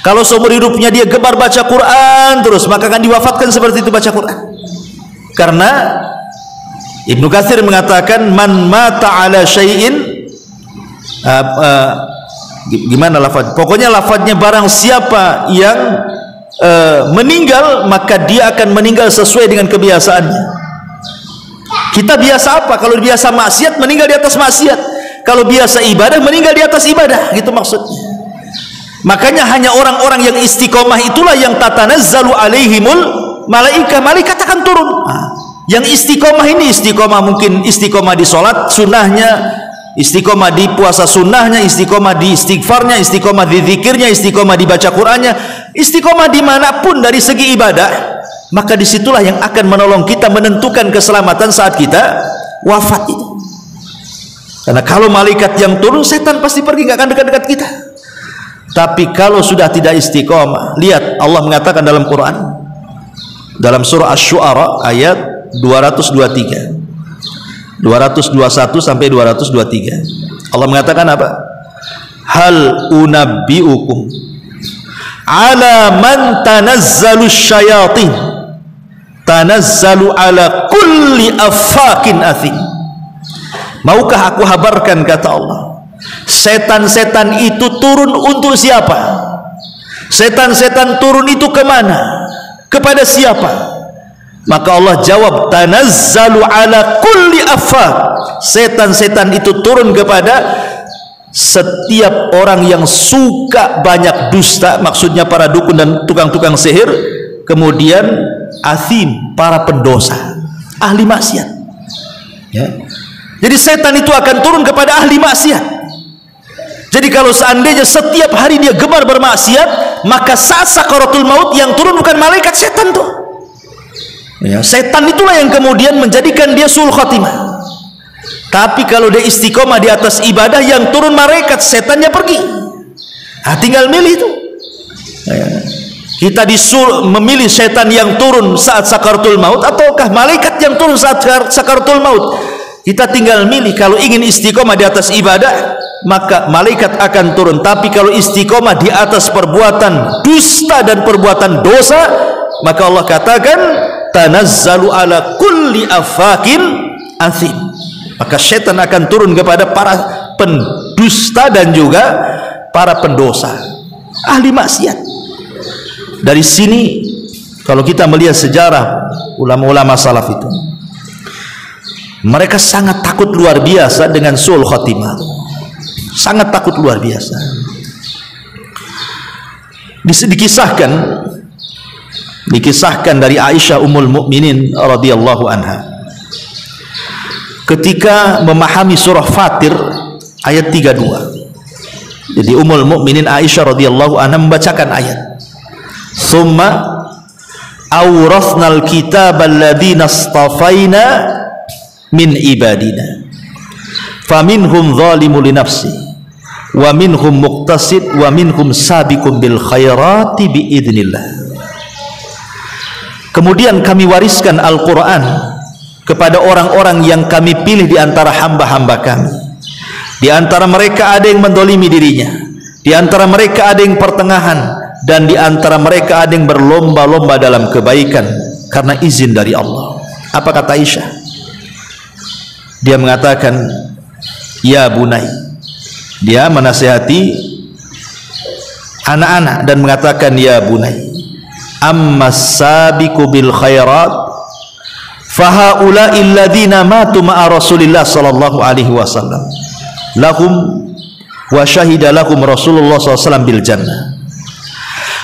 Speaker 2: Kalau seumur hidupnya dia gemar baca Quran terus, maka akan diwafatkan seperti itu, baca Quran. Karena Ibnu Katsir mengatakan, man mata ala syai'in, gimana lafaz? Pokoknya lafaznya, barang siapa yang meninggal, maka dia akan meninggal sesuai dengan kebiasaannya. Kita biasa apa? Kalau biasa maksiat, meninggal di atas maksiat. Kalau biasa ibadah, meninggal di atas ibadah. Gitu maksudnya. Makanya hanya orang-orang yang istiqomah itulah yang tatanazzalu alaihimul malaika, malaikat akan turun. Yang istiqomah ini, istiqomah mungkin istiqomah di sholat sunnahnya, istiqomah di puasa sunnahnya, istiqomah di istighfarnya, istiqomah di zikirnya, istiqomah di baca Qurannya, istiqomah dimanapun dari segi ibadah, maka disitulah yang akan menolong kita menentukan keselamatan saat kita wafat itu. Karena kalau malaikat yang turun, setan pasti pergi, gak akan dekat-dekat kita. Tapi kalau sudah tidak istiqomah, lihat Allah mengatakan dalam Quran, dalam surah Asy-Syu'ara ayat 221 sampai 223, Allah mengatakan apa? Hal unabbiukum ala man tanazzalu syayatin tanazzalu ala kulli affakin athim. Maukah aku habarkan, kata Allah, setan-setan itu turun untuk siapa? Setan-setan turun itu kemana? Kepada siapa? Maka Allah jawab, tanazzalu ala kulli affak. Setan-setan itu turun kepada setiap orang yang suka banyak dusta, maksudnya para dukun dan tukang-tukang sihir. Kemudian athim, para pendosa, ahli maksiat, ya. Jadi setan itu akan turun kepada ahli maksiat. Jadi kalau seandainya setiap hari dia gemar bermaksiat, maka saat sakaratul maut yang turun bukan malaikat, setan tuh. Ya, setan itulah yang kemudian menjadikan dia suul khatimah. Tapi kalau dia istiqomah di atas ibadah, yang turun malaikat, setannya pergi. Nah, tinggal milih itu. Kita disuruh memilih setan yang turun saat sakaratul maut ataukah malaikat yang turun saat sakaratul maut. Kita tinggal milih. Kalau ingin istiqomah di atas ibadah, maka malaikat akan turun. Tapi kalau istiqomah di atas perbuatan dusta dan perbuatan dosa, maka Allah katakan tanazzalu ala kulli afakin athim. Maka setan akan turun kepada para pendusta dan juga para pendosa, ahli maksiat. Dari sini kalau kita melihat sejarah ulama-ulama salaf itu, mereka sangat takut luar biasa dengan su'ul khatimah. Sangat takut luar biasa. Dikisahkan dari Aisyah Ummul Mukminin radhiyallahu anha, ketika memahami surah Fatir ayat 32. Jadi Ummul Mukminin Aisyah radhiyallahu anha membacakan ayat, "Tsumma awrathnal kitaba alladziina istafaina min ibadina faminhum zalimun li nafsi wa minhum muqtasid wa minhum sabiqun bil khairati biidznillah." Kemudian kami wariskan Al-Quran kepada orang-orang yang kami pilih di antara hamba-hamba kami. Di antara mereka ada yang mendolimi dirinya, di antara mereka ada yang pertengahan, dan di antara mereka ada yang berlomba-lomba dalam kebaikan karena izin dari Allah. Apa kata Aisyah? Dia mengatakan, ya bunai. Dia menasihati anak-anak dan mengatakan, ya bunai, ammas sabiqu bil khairat fahaula'i alladhina matu ma'a Rasulillah sallallahu alaihi wasallam lahum wa syahida lahum Rasulullah sallallahu alaihi wasallam bil jannah.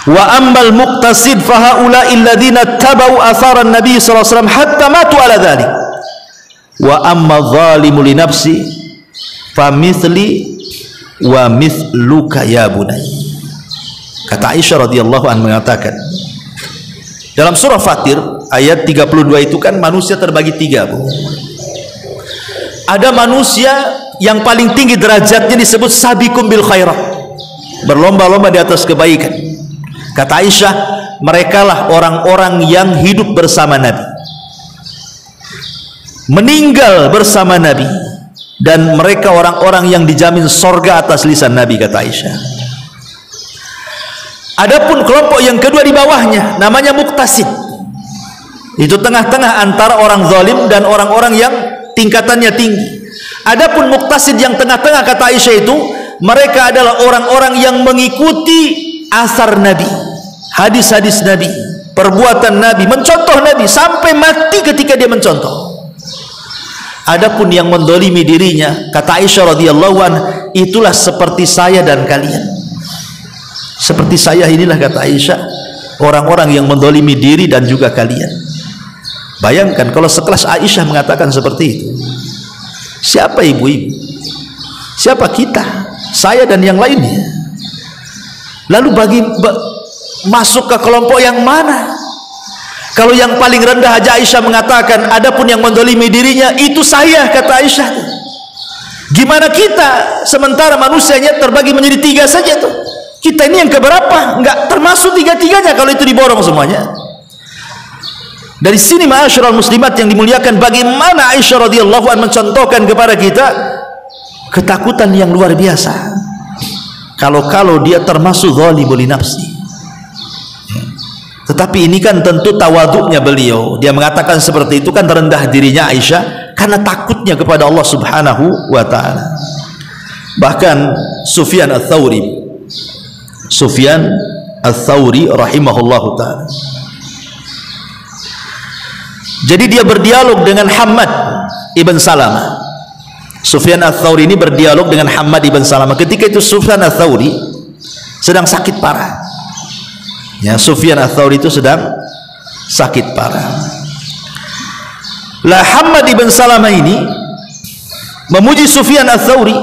Speaker 2: Wa ammal muqtasid fahaula'i alladhina tabau atharan nabi sallallahu alaihi wasallam hatta matu ala dhalik. Wa amma zalimu li nafsi famithli wa mithluka ya bunai. Kata Aisyah radhiyallahu anha mengatakan, dalam surah Fatir ayat 32 itu kan manusia terbagi tiga, Bu. Ada manusia yang paling tinggi derajatnya disebut sabiqum bil khairat, berlomba-lomba di atas kebaikan. Kata Aisyah, merekalah orang-orang yang hidup bersama Nabi, meninggal bersama Nabi, dan mereka orang-orang yang dijamin sorga atas lisan Nabi, kata Aisyah. Adapun kelompok yang kedua di bawahnya namanya muqtasid. Itu tengah-tengah antara orang zalim dan orang-orang yang tingkatannya tinggi. Adapun muqtasid yang tengah-tengah, kata Aisyah, itu mereka adalah orang-orang yang mengikuti asar Nabi, hadis-hadis Nabi, perbuatan Nabi, mencontoh Nabi sampai mati ketika dia mencontoh. Adapun yang mendolimi dirinya, kata Aisyah radhiyallahu anha, itulah seperti saya dan kalian. Seperti saya inilah, kata Aisyah, orang-orang yang mendolimi diri dan juga kalian. Bayangkan kalau sekelas Aisyah mengatakan seperti itu, siapa ibu-ibu? Siapa kita? Saya dan yang lainnya. Lalu masuk ke kelompok yang mana? Kalau yang paling rendah aja Aisyah mengatakan, adapun yang mendolimi dirinya itu saya, kata Aisyah. Gimana kita? Sementara manusianya terbagi menjadi tiga saja tuh. Kita ini yang keberapa? Enggak termasuk tiga-tiganya kalau itu diborong semuanya. Dari sini ma'asyiral muslimat yang dimuliakan, bagaimana Aisyah radhiyallahu anha mencontohkan kepada kita ketakutan yang luar biasa. Kalau dia termasuk zalimul li nafsi. Tetapi ini kan tentu tawaduknya beliau. Dia mengatakan seperti itu kan rendah dirinya Aisyah karena takutnya kepada Allah Subhanahu wa taala. Bahkan Sufyan Ats-Tsauri rahimahullahu taala. Jadi dia berdialog dengan Hammad ibn Salamah. Sufyan Ats-Tsauri ini berdialog dengan Hammad ibn Salamah. Ketika itu Sufyan Ats-Tsauri sedang sakit parah. Ya, Sufyan Ats-Tsauri itu sedang sakit parah. Lah Hammad ibn Salamah ini memuji Sufyan Ats-Tsauri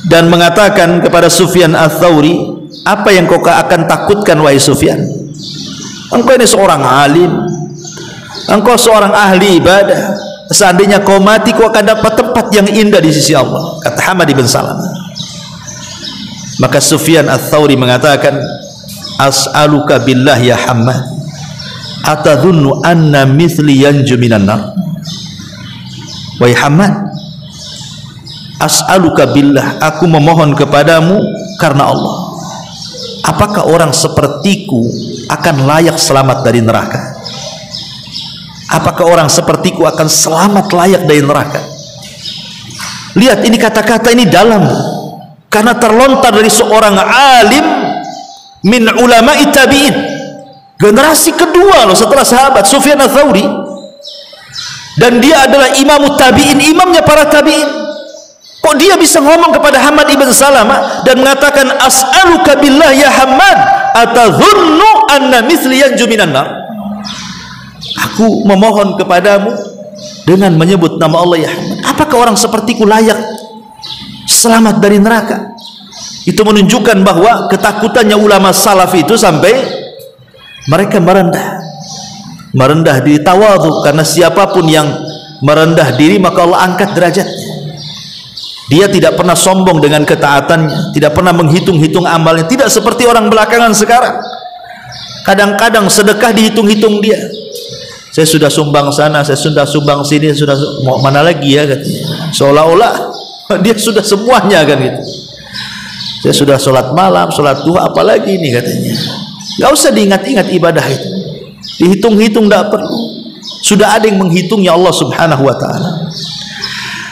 Speaker 2: dan mengatakan kepada Sufyan Ats-Tsauri, apa yang kau akan takutkan wahai Sufyan? Engkau ini seorang alim, engkau seorang ahli ibadah, seandainya kau mati kau akan dapat tempat yang indah di sisi Allah, kata Hamad ibn Salamah. Maka Sufyan Ats-Tsauri mengatakan, as'aluka billah ya Hamad, atadhunnu anna mithli yanju minan nar? Wahai Hamad, as'aluka billah, aku memohon kepadamu karena Allah, apakah orang sepertiku akan layak selamat dari neraka? Apakah orang sepertiku akan selamat layak dari neraka? Lihat, ini kata-kata ini dalam, karena terlontar dari seorang alim min ulama'i tabi'in, generasi kedua loh setelah sahabat, Sufyan Ats-Tsauri, dan dia adalah imam tabi'in, imamnya para tabi'in. Kok dia bisa ngomong kepada Hamad ibn Salamah dan mengatakan, as'aluka billah ya Hamad, atadhunnu anna mithli yanju minan nar? Aku memohon kepadamu dengan menyebut nama Allah ya Hamad, apakah orang sepertiku layak selamat dari neraka? Itu menunjukkan bahwa ketakutannya ulama salaf itu sampai mereka merendah diri, tawadhu, karena siapapun yang merendah diri maka Allah angkat derajatnya. Dia tidak pernah sombong dengan ketaatannya, tidak pernah menghitung-hitung amalnya, tidak seperti orang belakangan sekarang. Kadang-kadang sedekah dihitung-hitung dia, saya sudah sumbang sana, saya sudah sumbang sini, sudah mau mana lagi ya katanya, seolah-olah dia sudah semuanya kan gitu. Saya sudah sholat malam, sholat duha, apalagi ini katanya. Gak usah diingat-ingat ibadah itu, dihitung-hitung tidak perlu, sudah ada yang menghitungnya Allah subhanahu wa ta'ala.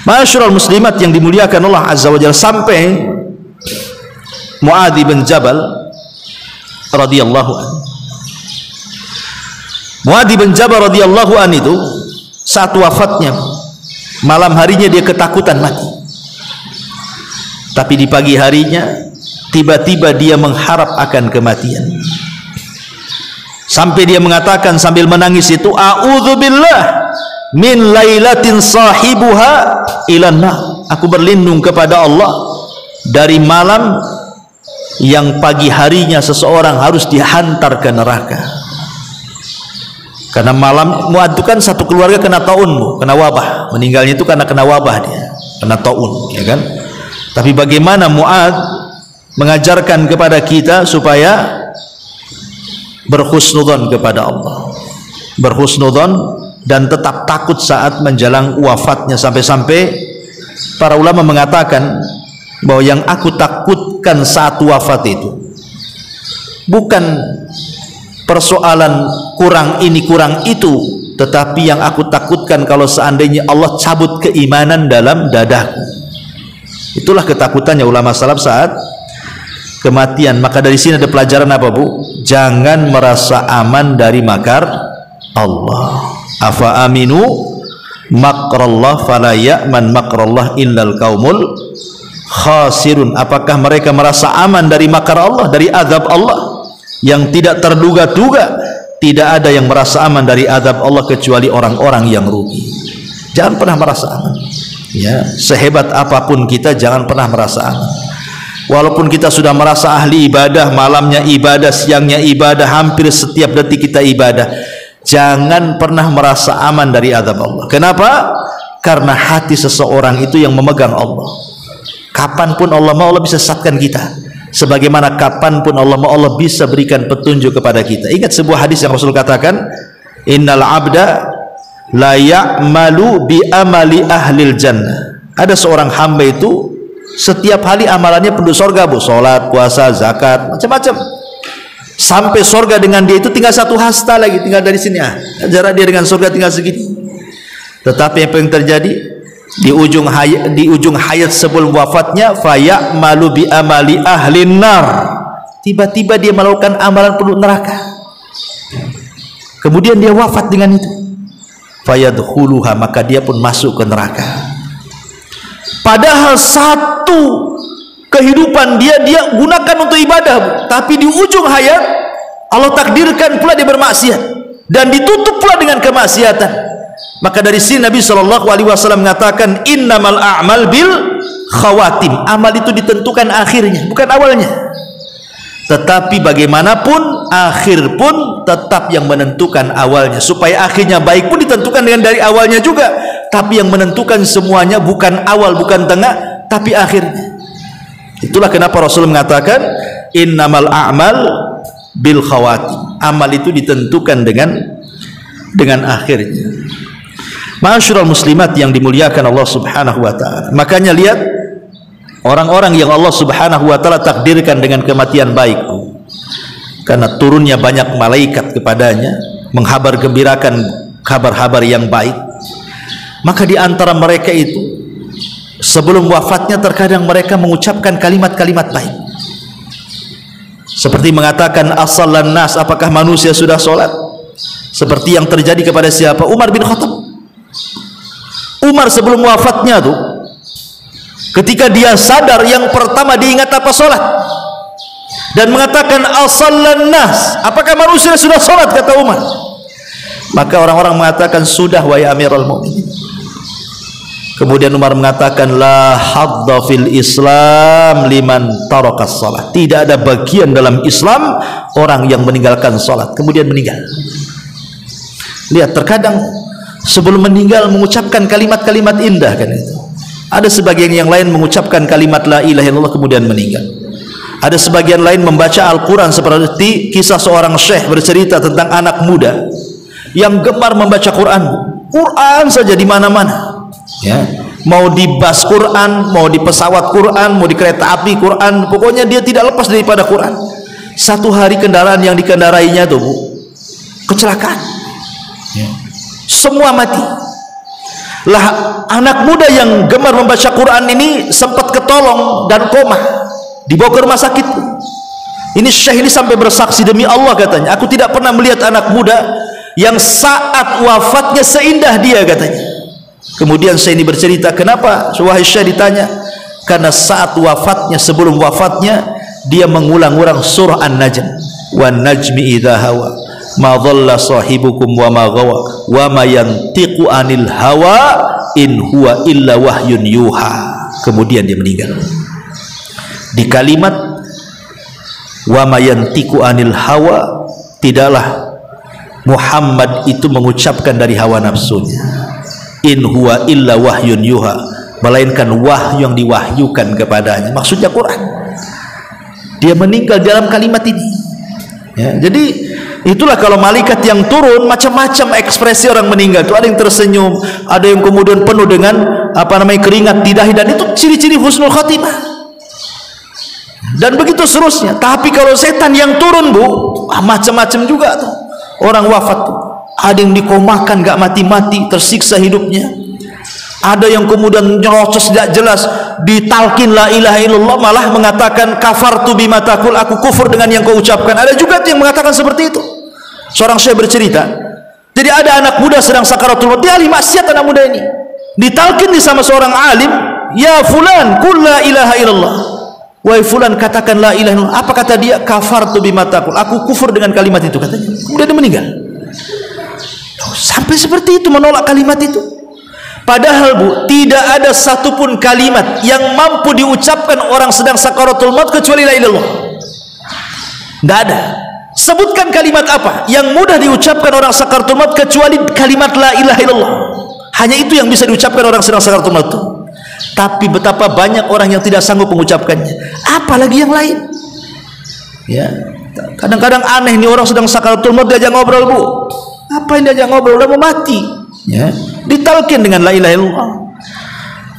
Speaker 2: Ma'asyiral muslimat yang dimuliakan Allah azza wa jalla, sampai Mu'adz bin Jabal radhiyallahu anhu. Mu'adz bin Jabal radhiyallahu anhu itu saat wafatnya, malam harinya dia ketakutan mati, tapi di pagi harinya tiba-tiba dia mengharap akan kematian, sampai dia mengatakan sambil menangis itu, a'udzubillah min lailatin sahibuha ilan nar, aku berlindung kepada Allah dari malam yang pagi harinya seseorang harus dihantar ke neraka. Karena malam, Mu'adz itu kan satu keluarga kena taun, kena wabah, meninggalnya itu karena kena wabah, dia kena taun, ya kan. Tapi bagaimana Mu'adz mengajarkan kepada kita supaya berhusnudzon kepada Allah, berhusnudzon dan tetap takut saat menjelang wafatnya, sampai-sampai para ulama mengatakan bahwa yang aku takutkan saat wafat itu bukan persoalan kurang ini kurang itu, tetapi yang aku takutkan kalau seandainya Allah cabut keimanan dalam dadaku. Itulah ketakutannya ulama salaf saat kematian. Maka dari sini ada pelajaran apa, Bu? Jangan merasa aman dari makar Allah. Afa aminu makrallah fala ya'man makrallah illal qaumul khasirun. Apakah mereka merasa aman dari makar Allah, dari azab Allah yang tidak terduga-duga? Tidak ada yang merasa aman dari azab Allah kecuali orang-orang yang rugi. Jangan pernah merasa aman, ya, sehebat apapun kita jangan pernah merasa aman. Walaupun kita sudah merasa ahli ibadah, malamnya ibadah, siangnya ibadah, hampir setiap detik kita ibadah, jangan pernah merasa aman dari azab Allah. Kenapa? Karena hati seseorang itu yang memegang Allah. Kapanpun Allah mau, Allah bisa sesatkan kita. Sebagaimana kapanpun Allah mau, Allah bisa berikan petunjuk kepada kita. Ingat sebuah hadis yang Rasul katakan, innal abda la ya'malu bi amali ahlil jannah. Ada seorang hamba itu setiap hari amalannya penduduk surga, Bu. Salat, puasa, zakat, macam-macam. Sampai surga dengan dia itu tinggal satu hasta lagi, tinggal dari sini, jarak dia dengan surga tinggal segini. Tetapi apa yang terjadi di ujung hayat sebelum wafatnya, faya'malu bi amali ahlin nar, tiba-tiba dia melakukan amalan penduduk neraka, kemudian dia wafat dengan itu, fayadkhuluha, maka dia pun masuk ke neraka. Padahal satu kehidupan dia gunakan untuk ibadah, tapi di ujung hayat Allah takdirkan pula dia bermaksiat dan ditutup pula dengan kemaksiatan. Maka dari sini Nabi SAW mengatakan, innamal a'mal bil khawatim. Amal itu ditentukan akhirnya, bukan awalnya. Tetapi bagaimanapun akhir pun tetap yang menentukan awalnya. Supaya akhirnya baik pun ditentukan dengan dari awalnya juga. tapi yang menentukan semuanya bukan awal, bukan tengah, tapi akhirnya. Itulah kenapa Rasul mengatakan innamal a'mal bil khawatim. Amal itu ditentukan dengan akhirnya. Ma'asyiral muslimat yang dimuliakan Allah Subhanahu wa taala. Makanya lihat orang-orang yang Allah Subhanahu wa taala takdirkan dengan kematian baik, karena turunnya banyak malaikat kepadanya menghabar gembirakan kabar-kabar yang baik. Maka di antara mereka itu sebelum wafatnya terkadang mereka mengucapkan kalimat-kalimat baik, seperti mengatakan as-sallan nas, apakah manusia sudah sholat? Seperti yang terjadi kepada siapa? Umar bin Khattab. Umar sebelum wafatnya tuh, ketika dia sadar, yang pertama diingat apa? Sholat. Dan mengatakan as-sallan nas, apakah manusia sudah sholat? Kata Umar. Maka orang-orang mengatakan sudah, wahai Amirul Mukminin. Kemudian Umar mengatakan la hadda fil Islam liman tarakas salat. Tidak ada bagian dalam Islam orang yang meninggalkan salat kemudian meninggal. Lihat, terkadang sebelum meninggal mengucapkan kalimat-kalimat indah kan itu. Ada sebagian yang lain mengucapkan kalimat la ilaha illallah kemudian meninggal. Ada sebagian lain membaca Al-Qur'an, seperti kisah seorang syekh bercerita tentang anak muda yang gemar membaca Quran saja di mana-mana. Ya, mau di bus Quran, mau di pesawat Quran, mau di kereta api Quran, pokoknya dia tidak lepas daripada Quran. Satu hari kendaraan yang dikendarainya tuh kecelakaan, ya, semua mati. Lah anak muda yang gemar membaca Quran ini sempat ketolong dan koma, dibawa ke rumah sakit. Ini syekh ini sampai bersaksi, demi Allah katanya, aku tidak pernah melihat anak muda yang saat wafatnya seindah dia katanya. Kemudian saya ini bercerita, kenapa wahai syekh ditanya? Karena saat wafatnya, sebelum wafatnya, dia mengulang-ulang surah An-Najm, wan najmi idza hawa ma dhalla sahibukum wa ma ghawa wa ma yantiqu anil hawa in huwa illa wahyun yuha. Kemudian dia meninggal. Di kalimat wa ma yantiqu anil hawa, tidaklah Muhammad itu mengucapkan dari hawa nafsunya, in huwa illa wahyun yuha, melainkan wahyu yang diwahyukan kepadanya, maksudnya Quran. Dia meninggal dalam kalimat ini, ya. Jadi itulah kalau malaikat yang turun, macam-macam ekspresi orang meninggal itu. Ada yang tersenyum, ada yang kemudian penuh dengan keringat di dahi, dan itu ciri-ciri husnul khatimah, dan begitu seterusnya. Tapi kalau setan yang turun macam-macam juga tuh orang wafat tuh. Ada yang dikomakan gak mati-mati, tersiksa hidupnya. Ada yang kemudian nyerocos tidak jelas, ditalkin la ilaha illallah, malah mengatakan kafartu bima taqul, aku kufur dengan yang kau ucapkan. Ada juga yang mengatakan seperti itu. Seorang syekh bercerita, jadi ada anak muda sedang sakaratul maut, dia ahli maksiat anak muda ini. Ditalkin sama seorang alim, ya fulan qul la ilaha illallah. Wahai fulan, katakan la ilaha illallah. Apa kata dia? Kafartu bima taqul, aku kufur dengan kalimat itu katanya. Kemudian dia meninggal. Sampai seperti itu menolak kalimat itu. Padahal tidak ada satupun kalimat yang mampu diucapkan orang sedang sakaratul maut kecuali la ilaha illallah. Tidak ada. Sebutkan kalimat apa yang mudah diucapkan orang sakaratul maut kecuali kalimat la ilaha illallah. Hanya itu yang bisa diucapkan orang sedang sakaratul maut. Tapi betapa banyak orang yang tidak sanggup mengucapkannya, apalagi yang lain. Ya, kadang-kadang aneh nih, orang sedang sakaratul maut diajak ngobrol, apa yang diajak ngobrol, udah mau mati, ya, ditalkin dengan la ilaha illallah.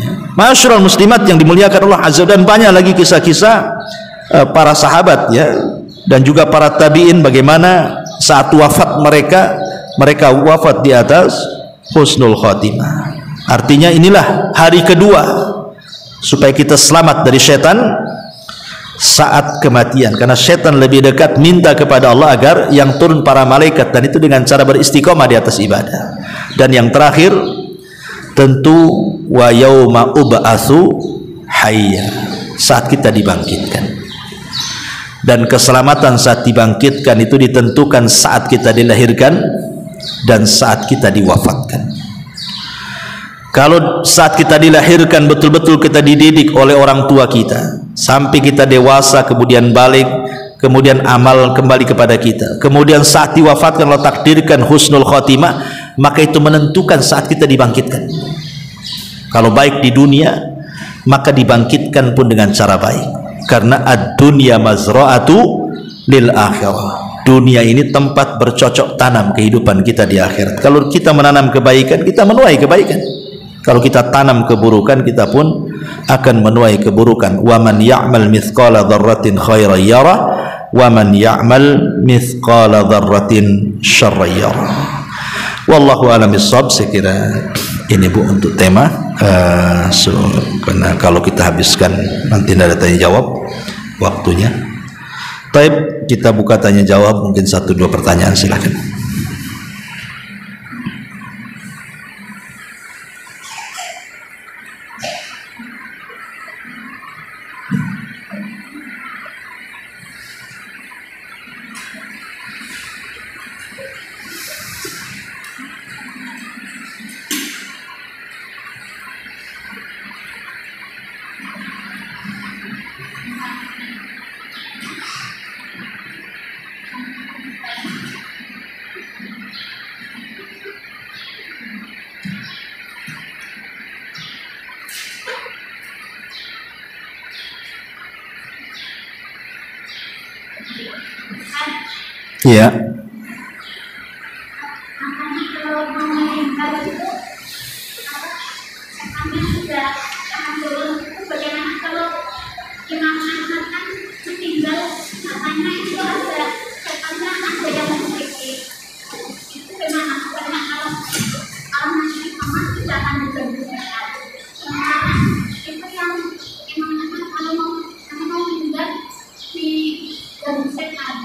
Speaker 2: Ya. Ma'asyiral muslimat yang dimuliakan Allah azza, dan banyak lagi kisah-kisah para sahabat, ya, dan juga para tabi'in, bagaimana saat wafat mereka wafat di atas husnul khatimah. Artinya inilah hari kedua supaya kita selamat dari setan saat kematian, karena setan lebih dekat minta kepada Allah agar yang turun para malaikat, dan itu dengan cara beristiqomah di atas ibadah. Dan yang terakhir tentu wa yauma ub'atsu hayya, saat kita dibangkitkan. Dan keselamatan saat dibangkitkan itu ditentukan saat kita dilahirkan dan saat kita diwafatkan. Kalau saat kita dilahirkan betul-betul kita dididik oleh orang tua kita sampai kita dewasa, kemudian balik, kemudian amal kembali kepada kita, kemudian saat diwafatkan Allah takdirkan husnul khotimah, maka itu menentukan saat kita dibangkitkan. Kalau baik di dunia, maka dibangkitkan pun dengan cara baik. Karena ad-dunya mazra'atu lil akhirah. Dunia ini tempat bercocok tanam kehidupan kita di akhirat. Kalau kita menanam kebaikan, kita menuai kebaikan. Kalau kita tanam keburukan, kita pun akan menuai keburukan. Wa man ya'mal mithqala dzarratin khairan yarah wa man ya'mal mithqala dzarratin syarran yarah. Wallahu a'lam bissawab. Saya kira ini Bu untuk tema. Karena kalau kita habiskan nanti ada tanya jawab waktunya. Baik, kita buka tanya jawab, mungkin 1-2 pertanyaan, silakan. Ya.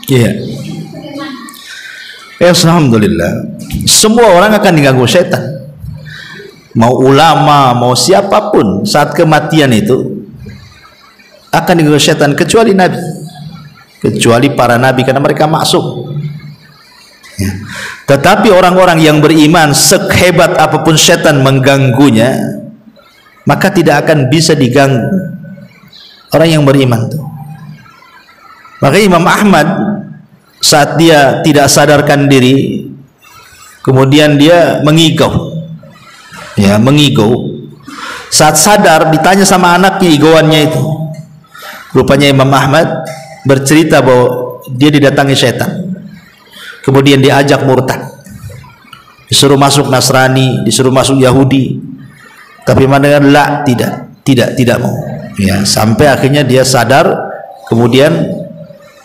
Speaker 2: Iya. Ya, alhamdulillah. Semua orang akan diganggu setan. Mau ulama, mau siapapun, saat kematian itu akan diganggu setan, kecuali nabi. Kecuali para nabi, karena mereka maksum. Ya. Tetapi orang-orang yang beriman, sehebat apapun setan mengganggunya, maka tidak akan bisa diganggu. Orang yang beriman tuh. Maka Imam Ahmad saat dia tidak sadarkan diri, kemudian dia mengigau, ya mengigau. Saat sadar ditanya sama anaknya igauannya itu, rupanya Imam Ahmad bercerita bahwa dia didatangi setan, kemudian diajak murtad, disuruh masuk Nasrani, disuruh masuk Yahudi, tapi mana lah tidak mau, ya sampai akhirnya dia sadar, kemudian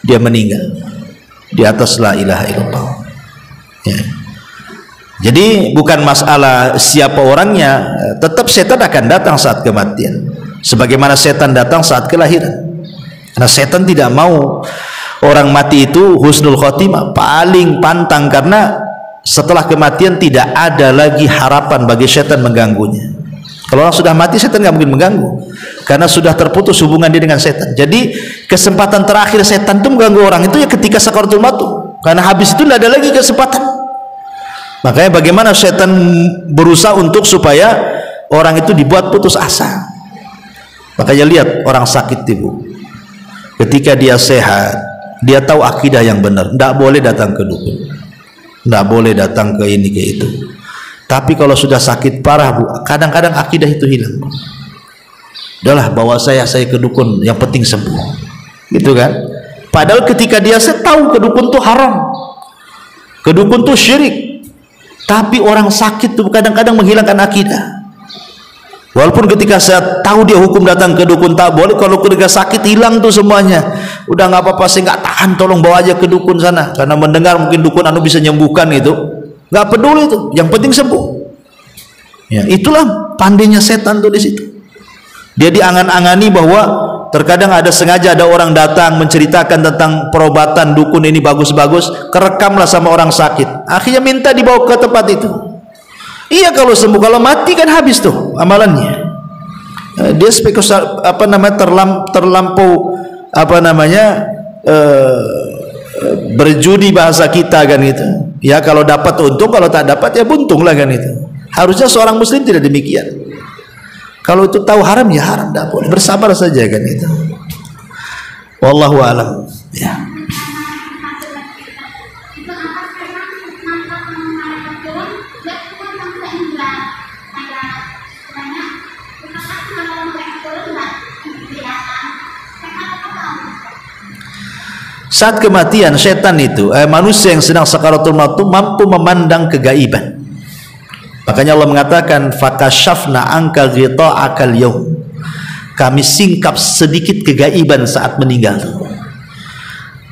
Speaker 2: dia meninggal di atas la ilaha illallah. Ya. Jadi bukan masalah siapa orangnya, tetap setan akan datang saat kematian, sebagaimana setan datang saat kelahiran. Karena setan tidak mau orang mati itu husnul khotimah, paling pantang, karena setelah kematian tidak ada lagi harapan bagi setan mengganggunya. Kalau orang sudah mati, setan nggak mungkin mengganggu, karena sudah terputus hubungan dia dengan setan. Jadi kesempatan terakhir setan itu mengganggu orang itu ya ketika sakaratul maut, karena habis itu tidak ada lagi kesempatan. Makanya bagaimana setan berusaha untuk supaya orang itu dibuat putus asa. Makanya lihat orang sakit ibu, ketika dia sehat, dia tahu akidah yang benar, tidak boleh datang ke dukun, tidak boleh datang ke ini ke itu. Tapi kalau sudah sakit parah bu, kadang-kadang akidah itu hilang. Udahlah, bawa saya ke dukun, yang penting sembuh, gitu kan? Padahal ketika dia tahu ke dukun tuh haram, ke dukun tuh syirik. Tapi orang sakit tuh kadang-kadang menghilangkan akidah. Walaupun ketika saya tahu dia hukum datang ke dukun tak boleh, kalau ketika sakit hilang tuh semuanya. Udah nggak apa-apa, saya nggak tahan, tolong bawa aja ke dukun sana, karena mendengar mungkin dukun anu bisa menyembuhkan itu. Nggak peduli itu, yang penting sembuh. Ya, itulah pandainya setan tuh di situ. Dia diangan-angani bahwa terkadang sengaja ada orang datang menceritakan tentang perobatan dukun ini bagus-bagus, kerekamlah sama orang sakit. Akhirnya minta dibawa ke tempat itu. Iya, kalau sembuh, kalau mati kan habis tuh amalannya. Dia terlampau berjudi bahasa kita kan itu. Ya kalau dapat untung, kalau tak dapat ya buntung lah kan itu. Harusnya seorang muslim tidak demikian. Kalau itu tahu haram ya haram, tidak boleh, bersabar saja kan itu. Wallahu a'lam. Ya. Saat kematian setan itu, manusia yang sedang sakaratul maut itu mampu memandang kegaiban. Makanya Allah mengatakan fakashafna anka ghita'akal yaum. Kami singkap sedikit kegaiban saat meninggal.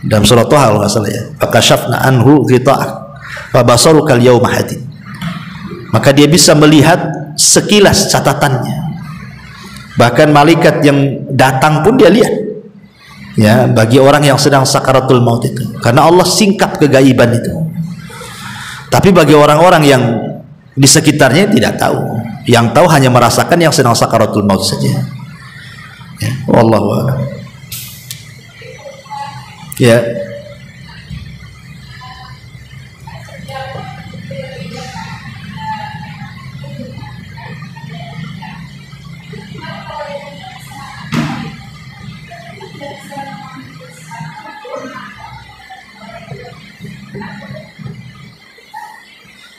Speaker 2: Dalam surah Thaha kalau nggak salah ya. Fakashafna anhu ghita'ak fabasarukal yauma hadid. Maka dia bisa melihat sekilas catatannya. Bahkan malaikat yang datang pun dia lihat. Ya, bagi orang yang sedang sakaratul maut itu. Karena Allah singkap kegaiban itu. Tapi bagi orang-orang yang di sekitarnya tidak tahu. Yang tahu hanya merasakan yang sedang sakaratul maut saja. Ya, wallahu a'lam. Ya.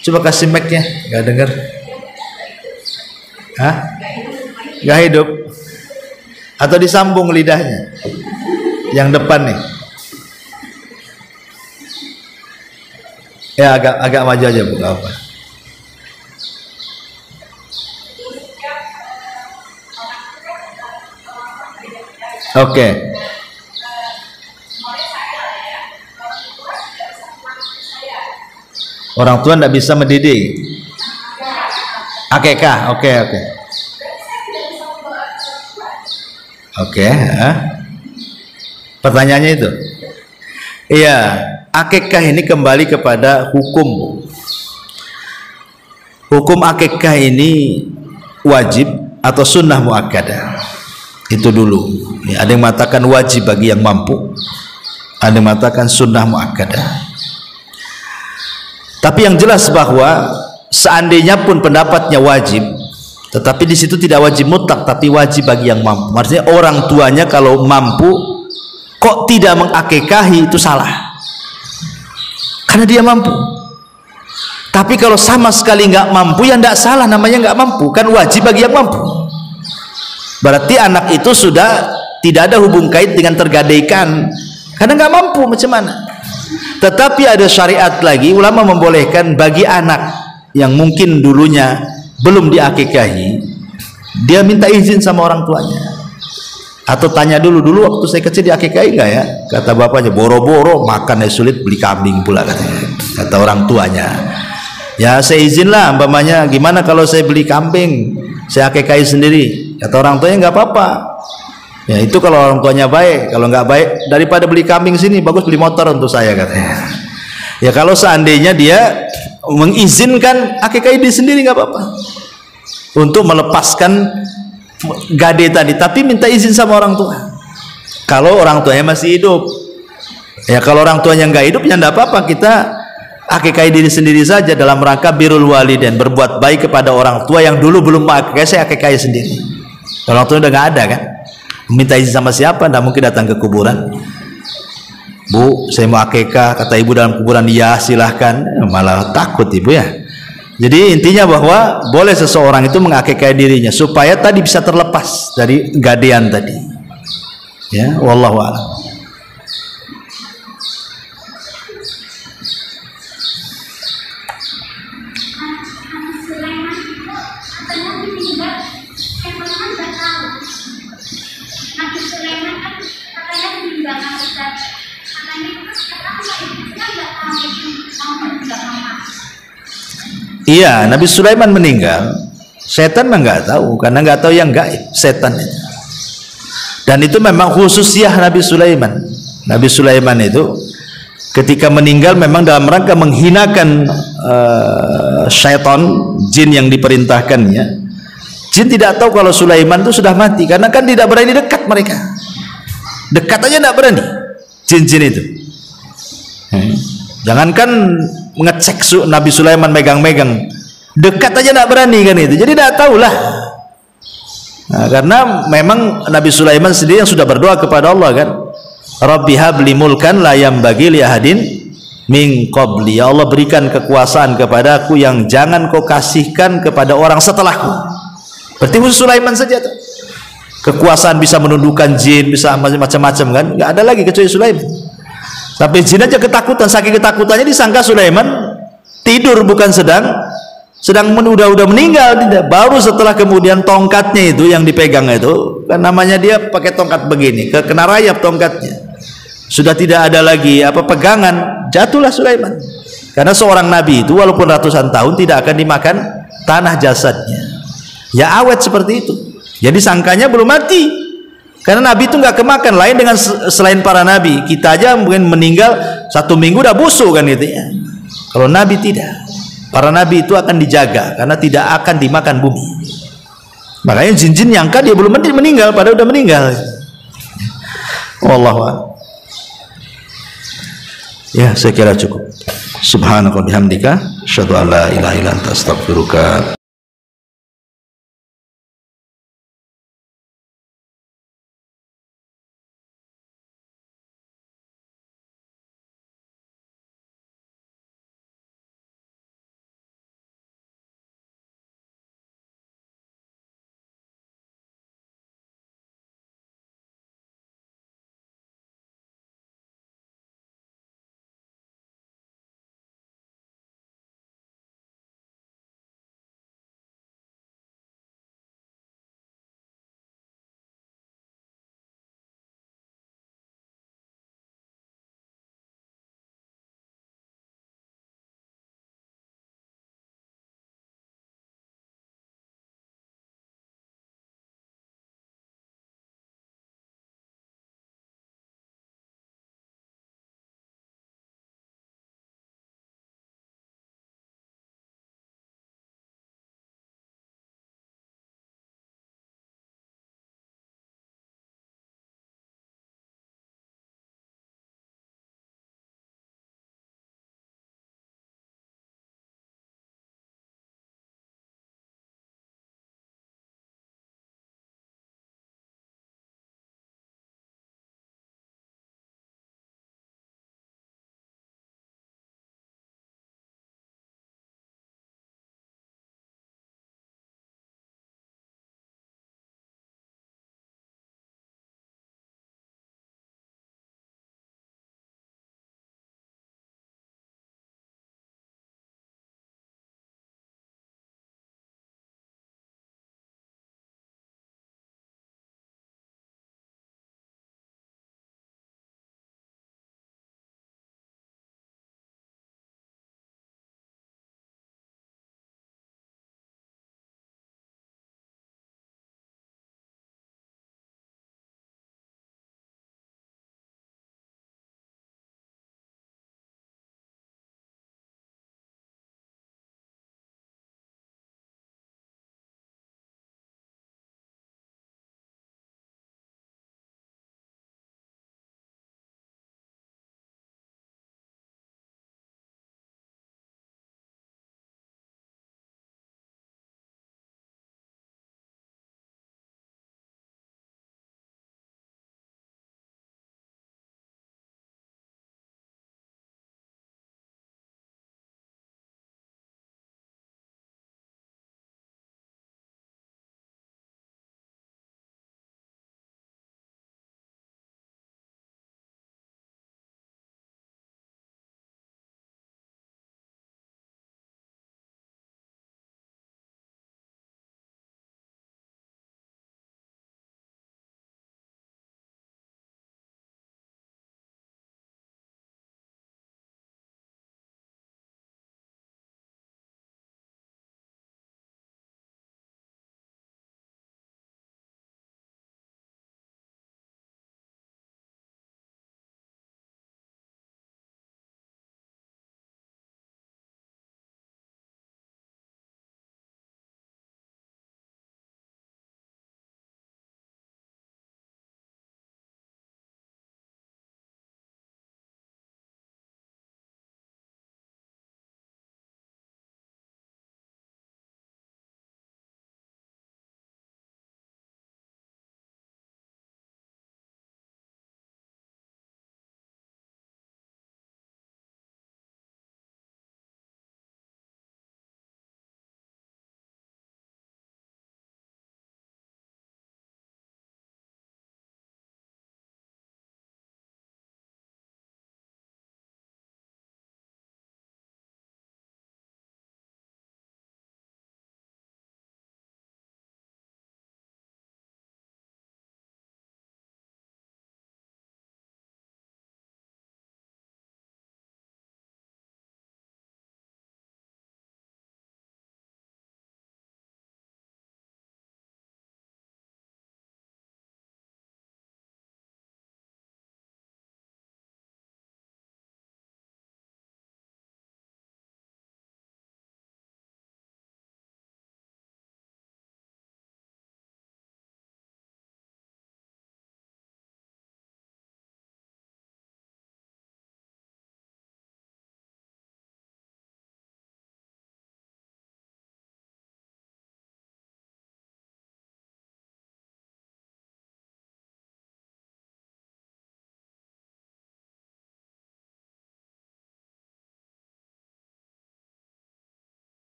Speaker 2: Coba kasih mic-nya, nggak dengar. Hah? Nggak hidup? Atau disambung lidahnya? Yang depan nih. Ya agak maju aja Bu, apa? Oke. Orang tua tidak bisa mendidik. Akekah, oke. Pertanyaannya itu. Iya, akekah ini kembali kepada hukum. Hukum akekah ini wajib atau sunnah muakkadah. Itu dulu. Ya, ada yang mengatakan wajib bagi yang mampu. Ada yang mengatakan sunnah muakkadah. Tapi yang jelas bahwa seandainya pun pendapatnya wajib, tetapi di situ tidak wajib mutlak, tapi wajib bagi yang mampu. Maksudnya orang tuanya kalau mampu kok tidak mengakekahi, itu salah. Karena dia mampu. Tapi kalau sama sekali nggak mampu, ya nggak salah, namanya nggak mampu, kan wajib bagi yang mampu. Berarti anak itu sudah tidak ada hubung kait dengan tergadaikan, karena nggak mampu, macam mana? Tetapi ada syariat lagi, ulama membolehkan bagi anak yang mungkin dulunya belum diakekahi, dia minta izin sama orang tuanya, atau tanya dulu waktu saya kecil diakekahi nggak ya? Kata bapaknya, boro-boro makan sulit, beli kambing pula katanya. Kata orang tuanya, ya saya izin lah, umpamanya gimana kalau saya beli kambing, saya akekahi sendiri. Kata orang tuanya, nggak apa-apa. Ya itu kalau orang tuanya baik. Kalau nggak baik, daripada beli kambing sini, bagus beli motor untuk saya katanya. Ya kalau seandainya dia mengizinkan akikah dia sendiri, nggak apa-apa, untuk melepaskan gade tadi, tapi minta izin sama orang tua. Kalau orang tuanya masih hidup. Ya kalau orang tuanya nggak hidup, ya nggak apa-apa, kita akikah diri sendiri saja dalam rangka birrul walidain, berbuat baik kepada orang tua yang dulu belum akikah, saya akikah sendiri. Kalau orang tua udah nggak ada kan, minta izin sama siapa? Tidak mungkin datang ke kuburan. Bu, saya mau akikah, kata ibu dalam kuburan, ya silahkan. Malah takut ibu ya. Jadi intinya bahwa boleh seseorang itu mengakikah dirinya supaya tadi bisa terlepas dari gadean tadi. Ya, wallahu a'lam. Iya, Nabi Sulaiman meninggal, setan mah nggak tahu, karena nggak tahu yang gaib, setan itu. Dan itu memang khususnya Nabi Sulaiman. Nabi Sulaiman itu ketika meninggal memang dalam rangka menghinakan syaitan, jin yang diperintahkannya. Jin tidak tahu kalau Sulaiman itu sudah mati, karena kan tidak berani dekat mereka. Dekat aja tidak berani jin-jin itu. Jangankan ngecek Nabi Sulaiman megang-megang, dekat aja tidak berani kan itu. Jadi tidak tahulah. Nah, karena memang Nabi Sulaiman sendiri yang sudah berdoa kepada Allah kan, Rabbi habli mulkan la yambagi li ahadin min qabli. Ya Allah, berikan kekuasaan kepadaku yang jangan kau kasihkan kepada orang setelahku. Berarti khusus Sulaiman saja tuh. Kekuasaan bisa menundukkan jin, bisa macam-macam kan, nggak ada lagi kecuali Sulaiman. Tapi jin aja ketakutan, saking ketakutannya disangka Sulaiman tidur, bukan sedang udah meninggal. Tidak. Baru setelah kemudian tongkatnya itu yang dipegang itu, kan namanya dia pakai tongkat begini, kena rayap tongkatnya, sudah tidak ada lagi pegangan, jatuhlah Sulaiman. Karena seorang nabi itu walaupun ratusan tahun tidak akan dimakan tanah jasadnya, ya awet seperti itu. Jadi sangkanya belum mati, karena nabi itu nggak kemakan. Lain dengan selain para nabi, kita aja mungkin meninggal 1 minggu udah busuk kan gitu ya. Kalau nabi tidak, para nabi itu akan dijaga karena tidak akan dimakan bumi. Makanya jin-jin nyangka dia belum meninggal, padahal udah meninggal. Wallahu a'lam. Ya, saya kira cukup. Subhanaka bihamdika, asyhadu an la ilaha illa anta, astaghfiruka.